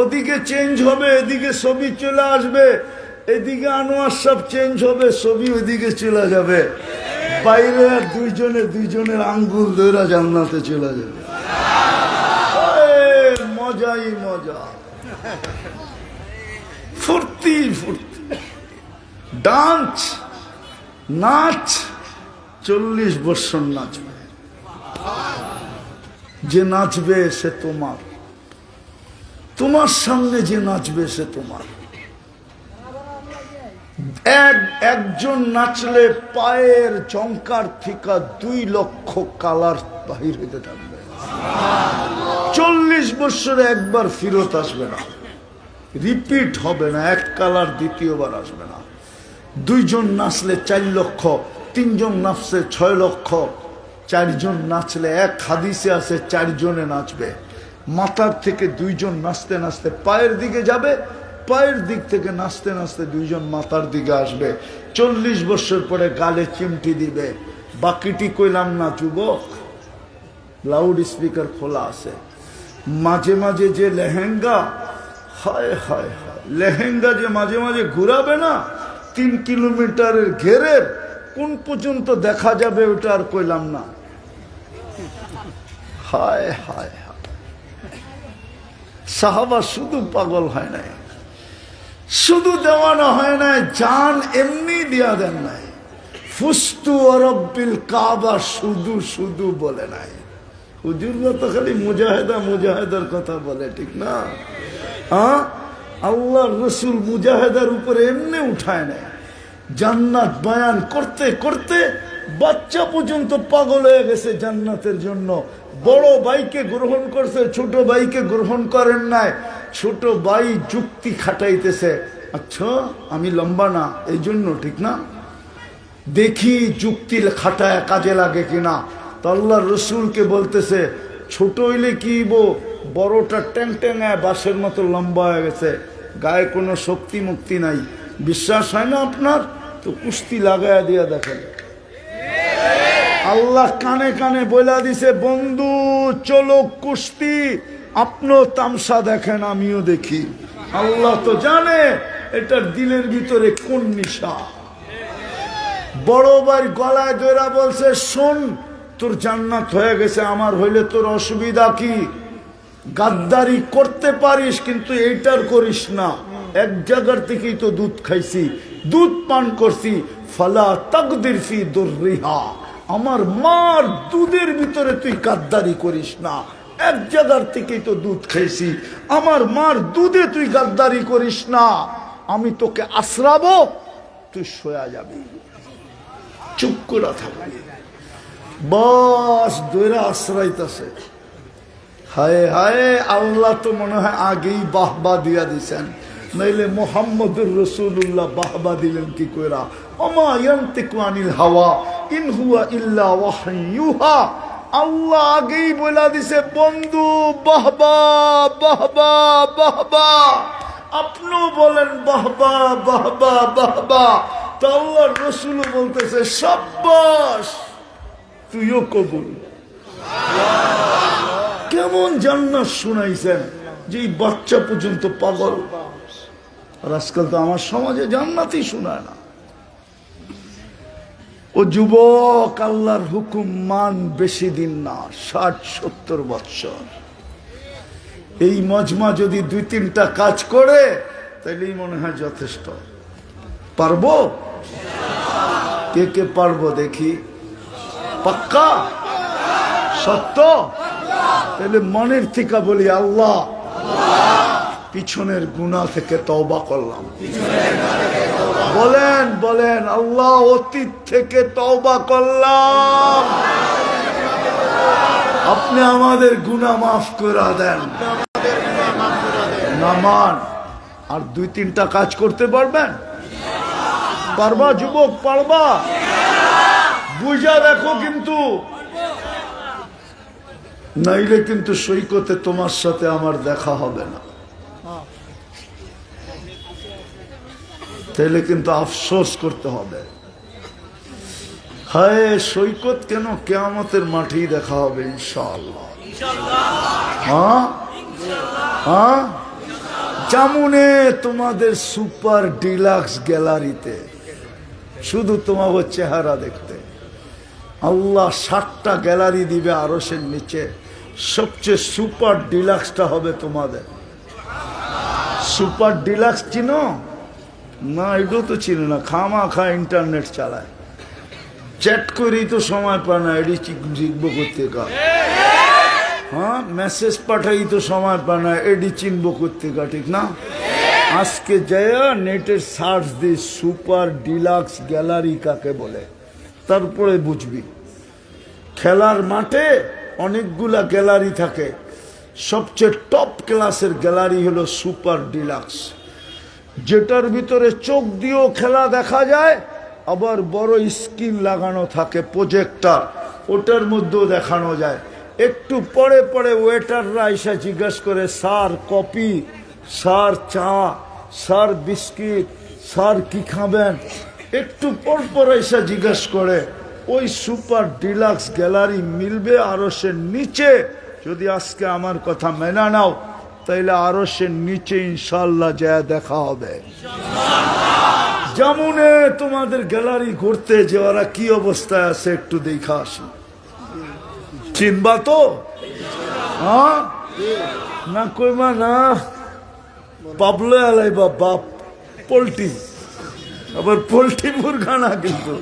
ওদিকে চেঞ্জ হবে, এদিকে ছবি চলে আসবে, এদিকে আনোয়ার সব চেঞ্জ হবে, ছবি ওইদিকে চলে যাবে। বাইরে আর দুইজনের আঙ্গুল ধরে জান্নাতে চলে যাবে। মজাই মজা, ফুর্তি ফুর্তি, ডান্স নাচ। 40 বছর নাচবে, যে নাচবে সে তোমার, তোমার সামনে যে নাচবে সে তোমার। একজন নাচলে পায়ের জঙ্কার থেকে 2 লক্ষ কালার বাহির হইতে থাকবে। 40 বছরে একবার ফিরত আসবে না, রিপিট হবে না, এক কালার দ্বিতীয়বার আসবে না। 2 জন নাচলে 4 লক্ষ, 3 জন নাচলে 6 লক্ষ, 4 জন নাচলে, এক হাদিসে আছে 4 জনে নাচবে। মাথার থেকে 2 জন নাচতে নাচতে পায়ের দিকে যাবে, পায়ের দিক থেকে নাচতে নাচতে 2 জন মাথার দিকে আসবে। 40 বছর পরে গালে চিমটি দিবে। বাকিটি কইলাম না যুবক, লাউড স্পিকার খোলা আছে। মাঝে মাঝে যে লেহেঙ্গা, হায় হায় হায়, লেহেঙ্গা যে মাঝে মাঝে ঘুরাবে না, 3 কিলোমিটারের ঘেরের কোন পর্যন্ত দেখা যাবে ওটা আর কইলাম না। হায় হায় হায়, সাহাবা শুধু পাগল হয় নাই, শুধু দেওয়ানো হয় নাই, জান এমনি দিয়া দেন নাই। ফুস্তু রব্বিল কাবা শুধু শুধু বলে নাই। হুজুররা তো খালি মুজাহিদা মুজাহিদার কথা বলে, ঠিক না? আল্লাহর রসুল মুজাহিদার উপরে এমনি উঠায় নেয়। জান্নাত বয়ান করতে করতে বাচ্চা পর্যন্ত পাগল হয়ে গেছে জান্নাতের জন্য। বড় ভাইকে গ্রহণ করছে, ছোট ভাইকে গ্রহণ করেন নাই। ছোট ভাই যুক্তি খাটাইতেছে, আচ্ছা আমি লম্বা না এই জন্য, ঠিক না? দেখি যুক্তি খাটায় কাজে লাগে কিনা। তো আল্লাহ রসুলকে বলতেছে, ছোট হইলে কি বড়টা ট্যাং ট্যাঙায় বাঁশের মতো লম্বা হয়ে গেছে, গায়ে কোনো শক্তি মুক্তি নাই। বিশ্বাস হয় না আপনার? তো কুস্তি লাগাইয়া দিয়া দেখেন। আল্লাহ কানে কানে বইলা দিছে, বন্ধু চলো কুস্তি, আপনিও তামসা দেখেন আমিও দেখি। আল্লাহ তো জানে এটার দিলের ভিতরে কোন নিশা। বড় ভাই গলায় ধরা বলছে, শোন তোর জান্নাত হয়ে গেছে, আমার হইলে তোর অসুবিধা কি? গাদ্দারি করতে পারিস কিন্তু এইটার করিস না। এক জায়গার থেকেই তো দুধ খাইছি, দুধ পান করছি। ফালা তাকদির ফি দুররিহা, আমার মার দুধের ভিতরে তুই গাদ্দারি করিস না। এক জায়গার থেকেই তো দুধ খাইছি, আমার মার দুধে তুই গাদ্দারি করিস না। আমি তোকে আশ্রাবো, তুই শোয়া যাবি, চুপ করে থাকবি। বস দৈরা আশ্রয়তাছে। হায় হায়, আল্লাহ তো মনে হয় আগেই বাহবা দিয়া দিছেন, নইলে মুহাম্মদুর রাসূলুল্লাহ বাহবা দিলেন কি কইরা? ওমা ইয়ান্তিকু আনিল হাওয়া ইন হুয়া ইল্লা ওয়াহয়ুহা। আল্লাহ আগেই বলে দিছে বন্ধু বাহবা বাহবা বাহবা। আপনিও বলেন বাহবা বাহবা বাহবা, তো আল্লাহর রাসূলও বলতেছে সাব্বাস, তুইও কবুল। কেমন জান্নাত শুনাইছেন যে এই বাচ্চা পর্যন্ত পাগল। আর আজকাল তো আমার সমাজে জান্নাতই শোনায় না। ও যুবক, আল্লাহর হুকুম মান, বেশি দিন না, 60-70 বৎসর। এই মজমা যদি 2-3টা কাজ করে তাহলেই মনে হয় যথেষ্ট। পারবো? কে কে পারবো দেখি? পাক্কা? সত্য? তাহলে মনের থেকে বলি আল্লাহ, পিছনের গুনাহ থেকে তওবা করলাম। বলেন বলেন, আল্লাহ অতীত থেকে তওবা করলাম, আপনি আমাদের গুনাহ মাফ করে দেন। নামান আর 2-3টা কাজ করতে পারবেন? পারবা যুবক? পারবা? বুঝা দেখো, কিন্তু নাইলে কিন্তু সৈকতে তোমার সাথে আমার দেখা হবে না। তাইলে কিন্তু আফসোস করতে হবে। হায়, সৈকত কেন, কিয়ামতের মাঠেই দেখা হবে ইনশাআল্লাহ। হ্যাঁ হ্যাঁ, জামুনে তোমাদের সুপার ডিলাক্স গ্যালারিতে, শুধু তোমাদের চেহারা দেখতে। আল্লাহ 60টা গ্যালারি দিবে আরশের নিচে, সবচেয়ে সুপার ডিলাক্সটা হবে তোমাদের। সুপার ডিলাক্স চিনো না? এটাও তো চিনো না, খামা খা ইন্টারনেট চালায়, চ্যাট করেই তো সময় পায় না, এটি জিজ্ঞব করতে গা। হ্যাঁ, মেসেজ পাঠাই তো সময় পায় না, এডি চিনব করতে গা, ঠিক না? আজকে যায় নেটের সার্চ দি সুপার ডিলাক্স গ্যালারি কাকে বলে, তারপরে বুঝবি। খেলার মাঠে অনেকগুলা গ্যালারি থাকে, সবচেয়ে টপ ক্লাসের গ্যালারি হলো সুপার ডিলাক্স, যেটার ভিতরে চোখ দিয়েও খেলা দেখা যায়, আবার বড় স্ক্রিন লাগানো থাকে প্রজেক্টর, ওটার মধ্যেও দেখানো যায়। একটু পরে পরে ওয়েটাররা এসে জিজ্ঞাসা করে, স্যার কফি, স্যার চা, স্যার বিস্কিট, স্যার কি খাবেন? একটু পর পর এসে জিজ্ঞাসা করে। ওই সুপার ডিলাক্স গ্যালারি মিলবে আরশের নিচে। যদি আজকে আমার কথা মেনে নাও, তাইলে আরশের নিচে ইনশাআল্লাহ যায় দেখা হবে। জামুনে তোমাদের গ্যালারি ঘুরতে যে ওরা কি অবস্থায় আছে একটু দেখা আসি। চিনবা তো? হ্যাঁ না কইমা না? পাবলো আলাইবা বাপ পোল্ট্রি, আবার পোল্ট্রি মুরগা না কিন্তু।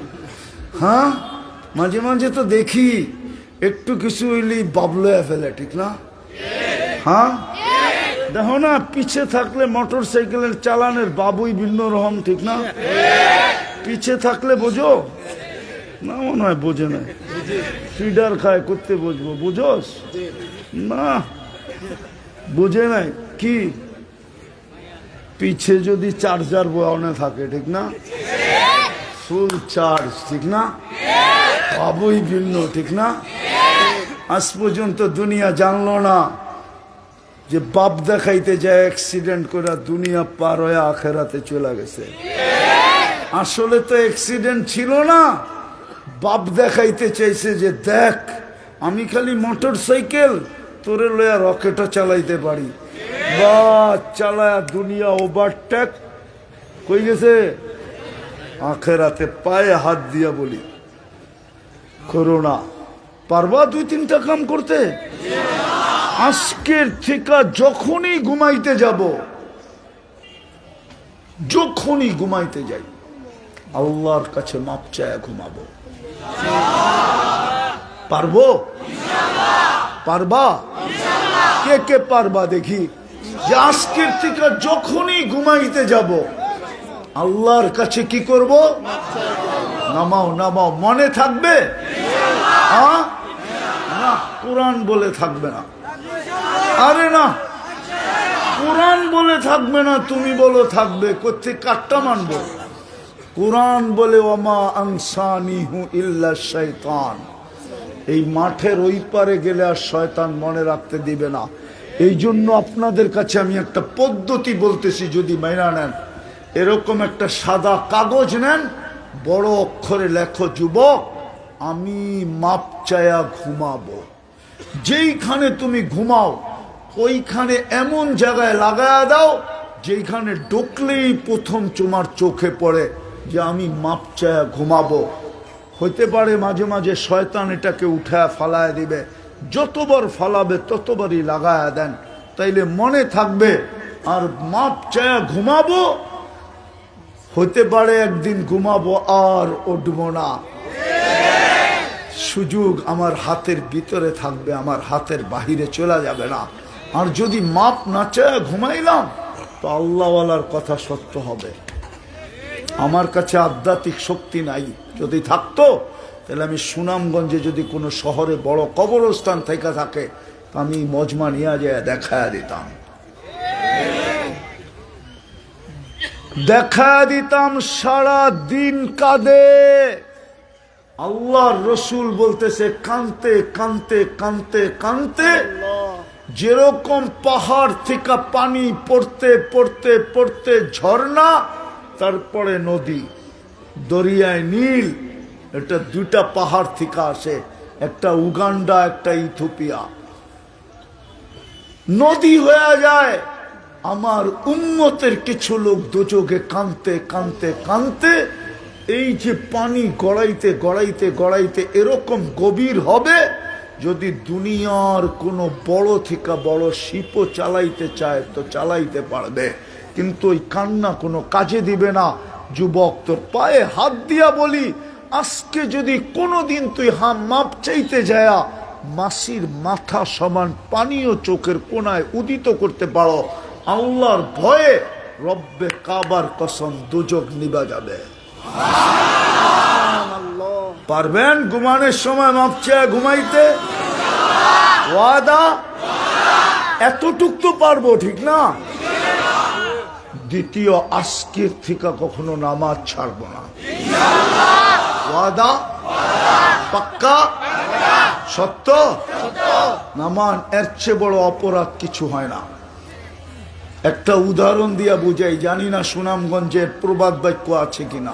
হ্যাঁ, মাঝে মাঝে তো দেখি একটু কিছু হইলেই বাবলো ফেলে, ঠিক না? হ্যাঁ, দেখো না, পিছে থাকলে মোটর সাইকেলের চালানের বাবুই ভিন্ন রকম, ঠিক না? পিছে থাকলে বোঝো না? মনে হয় বোঝে না, ফিডার খায় করতে বুঝবো, বুঝোস না? বুঝে নাই কি? পিছে যদি চার্জার বয়ানে থাকে, ঠিক না? ফুল চার্জ, ঠিক না? বাবুই ভিন্ন, ঠিক না? আজ পর্যন্ত দুনিয়া জানলো না যে বাপ দেখাইতে যায় অ্যাক্সিডেন্ট করে দুনিয়া পার হয়ে আখেরাতে চলে গেছে। আসলে তো অ্যাক্সিডেন্ট ছিল না, বাপ দেখাইতে চাইছে যে দেখ আমি খালি মোটর সাইকেল, তোরে লয়া রকেটও চালাইতে পারি। বা চালায়া দুনিয়া ওভারটেক কই গেছে, আখেরাতে পায়ে হাত দিয়া বলি করোনা। পারবা 2-3টা কাম করতে? আজকের থেকে যখনই ঘুমাইতে যাব, যখনই ঘুমাইতে যাই, আল্লাহর কাছে মাপ চায় ঘুমাবো। পারবো? পারবা? কে কে পারবা দেখি? যে আজকের থেকে যখনই ঘুমাইতে যাব, আল্লাহর কাছে কি করব? নামাও নামাও, মনে থাকবে? না, কোরআন বলে থাকবে না। আরে না, কোরআন বলে থাকবে না, তুমি বলো থাকবে। কোথেকে কাটটা মানবো? কোরআন বলে ওমা আনসানিহু ইল্লা শাইতান। এই মাঠের ওই পারে গেলে আর শয়তান মনে রাখতে দিবে না। এই জন্য আপনাদের কাছে আমি একটা পদ্ধতি বলতেছি, যদি মাইনা নেন। এরকম একটা সাদা কাগজ নেন, বড় অক্ষরে লেখো, যুবক আমি মাপ চায়া ঘুমাবো। যেইখানে তুমি ঘুমাও ওইখানে এমন জায়গায় লাগায়া দাও যেখানে ঢুকলেই প্রথম তোমার চোখে পড়ে যে আমি মাপ চায়া ঘুমাবো। হইতে পারে মাঝে মাঝে শয়তান এটাকে উঠায় ফালায় দিবে, যতবার ফালাবে ততবারই লাগায়া দেন, তাইলে মনে থাকবে। আর মাপ চায়া ঘুমাবো, হতে পারে একদিন ঘুমাবো আর উঠবো না। সুযোগ আমার হাতের ভিতরে থাকবে, আমার হাতের বাহিরে চলে যাবে না। আর যদি মাপ না চায় ঘুমাইলাম তো আল্লাহওয়ালার কথা সত্য হবে। আমার কাছে আধ্যাত্মিক শক্তি নাই, যদি থাকতো তাহলে আমি সুনামগঞ্জে যদি কোনো শহরে বড় কবরস্থান থেকে থাকে তা আমি মজমা নিয়ে যায় দেখায় দিতাম, সারা দিন কাঁদে। আল্লাহর রসুল বলতেছে কানতে কানতে কানতে কানতে যেরকম পাহাড় থেকে পানি পড়তে পড়তে পড়তে ঝর্ণা, তারপরে নদী, দরিয়ায় নীল। এটা দুইটা পাহাড় থেকে আসে, একটা উগান্ডা, একটা ইথিওপিয়া। নদী হয়ে যায়। আমার উম্মতের কিছু লোক দুচোখে কানতে কানতে কানতে এই যে পানি গড়াইতে গড়াইতে গড়াইতে এরকম গভীর হবে, যদি দুনিয়ার কোনো বড় থেকে বড় শিপও চালাইতে চায় তো চালাইতে পারবে, কিন্তু ওই কান্না কোনো কাজে দিবে না। যুবক, তোর পায়ে হাত দিয়া বলি, আজকে যদি কোনোদিন তুই মাপ চাইতে যায়া মাসির মাথা সমান পানিও চোখের কোনায় উদিত করতে পারো, আল্লাহর ভয়ে রব্বে কাবার কসম দুজক নিবা যাবে। পারবেন ঘুমানোর সময় মাপ চেয়ে ঘুমাইতে? ওয়াদা? এতটুক তো পারবো, ঠিক না? দ্বিতীয়, আজকের থেকে কখনো নামাজ ছাড়বো না। ওয়াদা? পাক্কা? সত্য? নামান এর চেয়ে বড় অপরাধ কিছু হয় না। একটা উদাহরণ দিয়া বুঝাই, জানি না সুনামগঞ্জের প্রবাদ বাক্য আছে কিনা।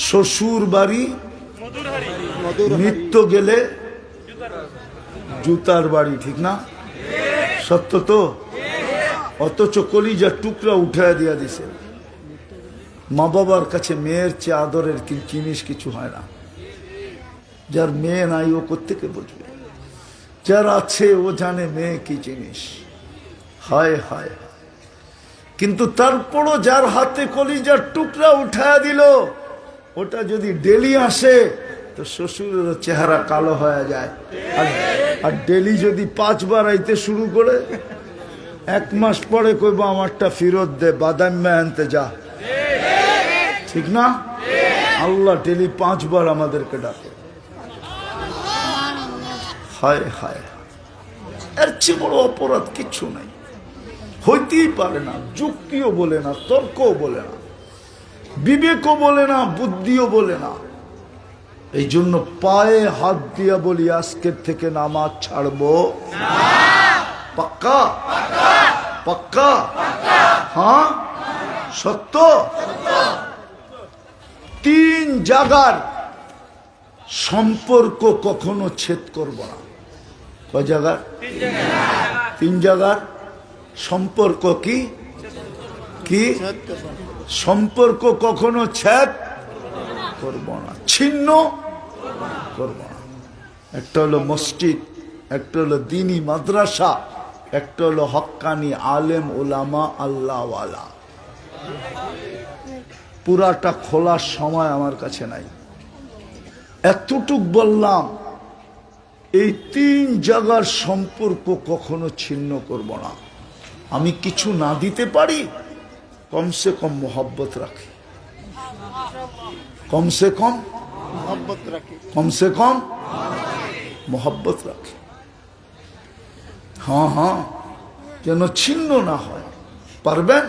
শ্বশুর বাড়ি নিত্য গেলে জুতার বাড়ি, ঠিক না? সত্য তো? অথচ কলিজার টুকরা উঠায় দিয়া দিছে। মা বাবার কাছে মেয়ের চেয়ে আদরের জিনিস কিছু হয় না। যার মেয়ে নাই ও কোত্থেকে বুঝবে? যার আছে ও জানে মেয়ে কি জিনিস। হায় হায়। কিন্তু তারপরও যার হাতে কলিজার টুকরা উঠায় দিল, ওটা যদি ডেলি আসে তো শ্বশুরের চেহারা কালো হয়ে যায়। আর ডেলি যদি 5 বার আইতে শুরু করে, 1 মাস পরে কইব আমারটা ফেরত দে, বাদাম আনতে যা, ঠিক না? আল্লাহ ডেলি 5 বার আমাদেরকে ডাকে। হায় হায়, এর চেয়ে বড় অপরাধ কিছু নাই, হইতেই পারে না। যুক্তিও বলে না, তর্কও বলে না, বিবেকও বলে না, বুদ্ধিও বলে না। এই জন্য পায়ে হাত দিয়া বলি, আজকের থেকে নামাজ ছাড়বো। পাক্কা? পাক্কা? হ্যাঁ, সত্য? 3 জায়গার সম্পর্ক কখনো ছেদ করব না। কয় জায়গার? 3 জায়গার সম্পর্ক কি কি সম্পর্ক কখনো ছেদ করব না, ছিন্ন করব না। একটা হলো মসজিদ, একটা হলো দ্বীনি মাদ্রাসা, একটা হলো হক্কানি আলেম ওলামা আল্লাহওয়ালা। পুরাটা খোলার সময় আমার কাছে নাই। এতটুক বললাম, এই 3 জায়গার সম্পর্ক কখনো ছিন্ন করব না। আমি কিছু না দিতে পারি, কমসে কম মোহব্বত রাখি, কমসে কম কমসে কম মোহব্বত রাখে। হ্যাঁ হ্যাঁ, যেন ছিন্ন না হয়। পারবেন?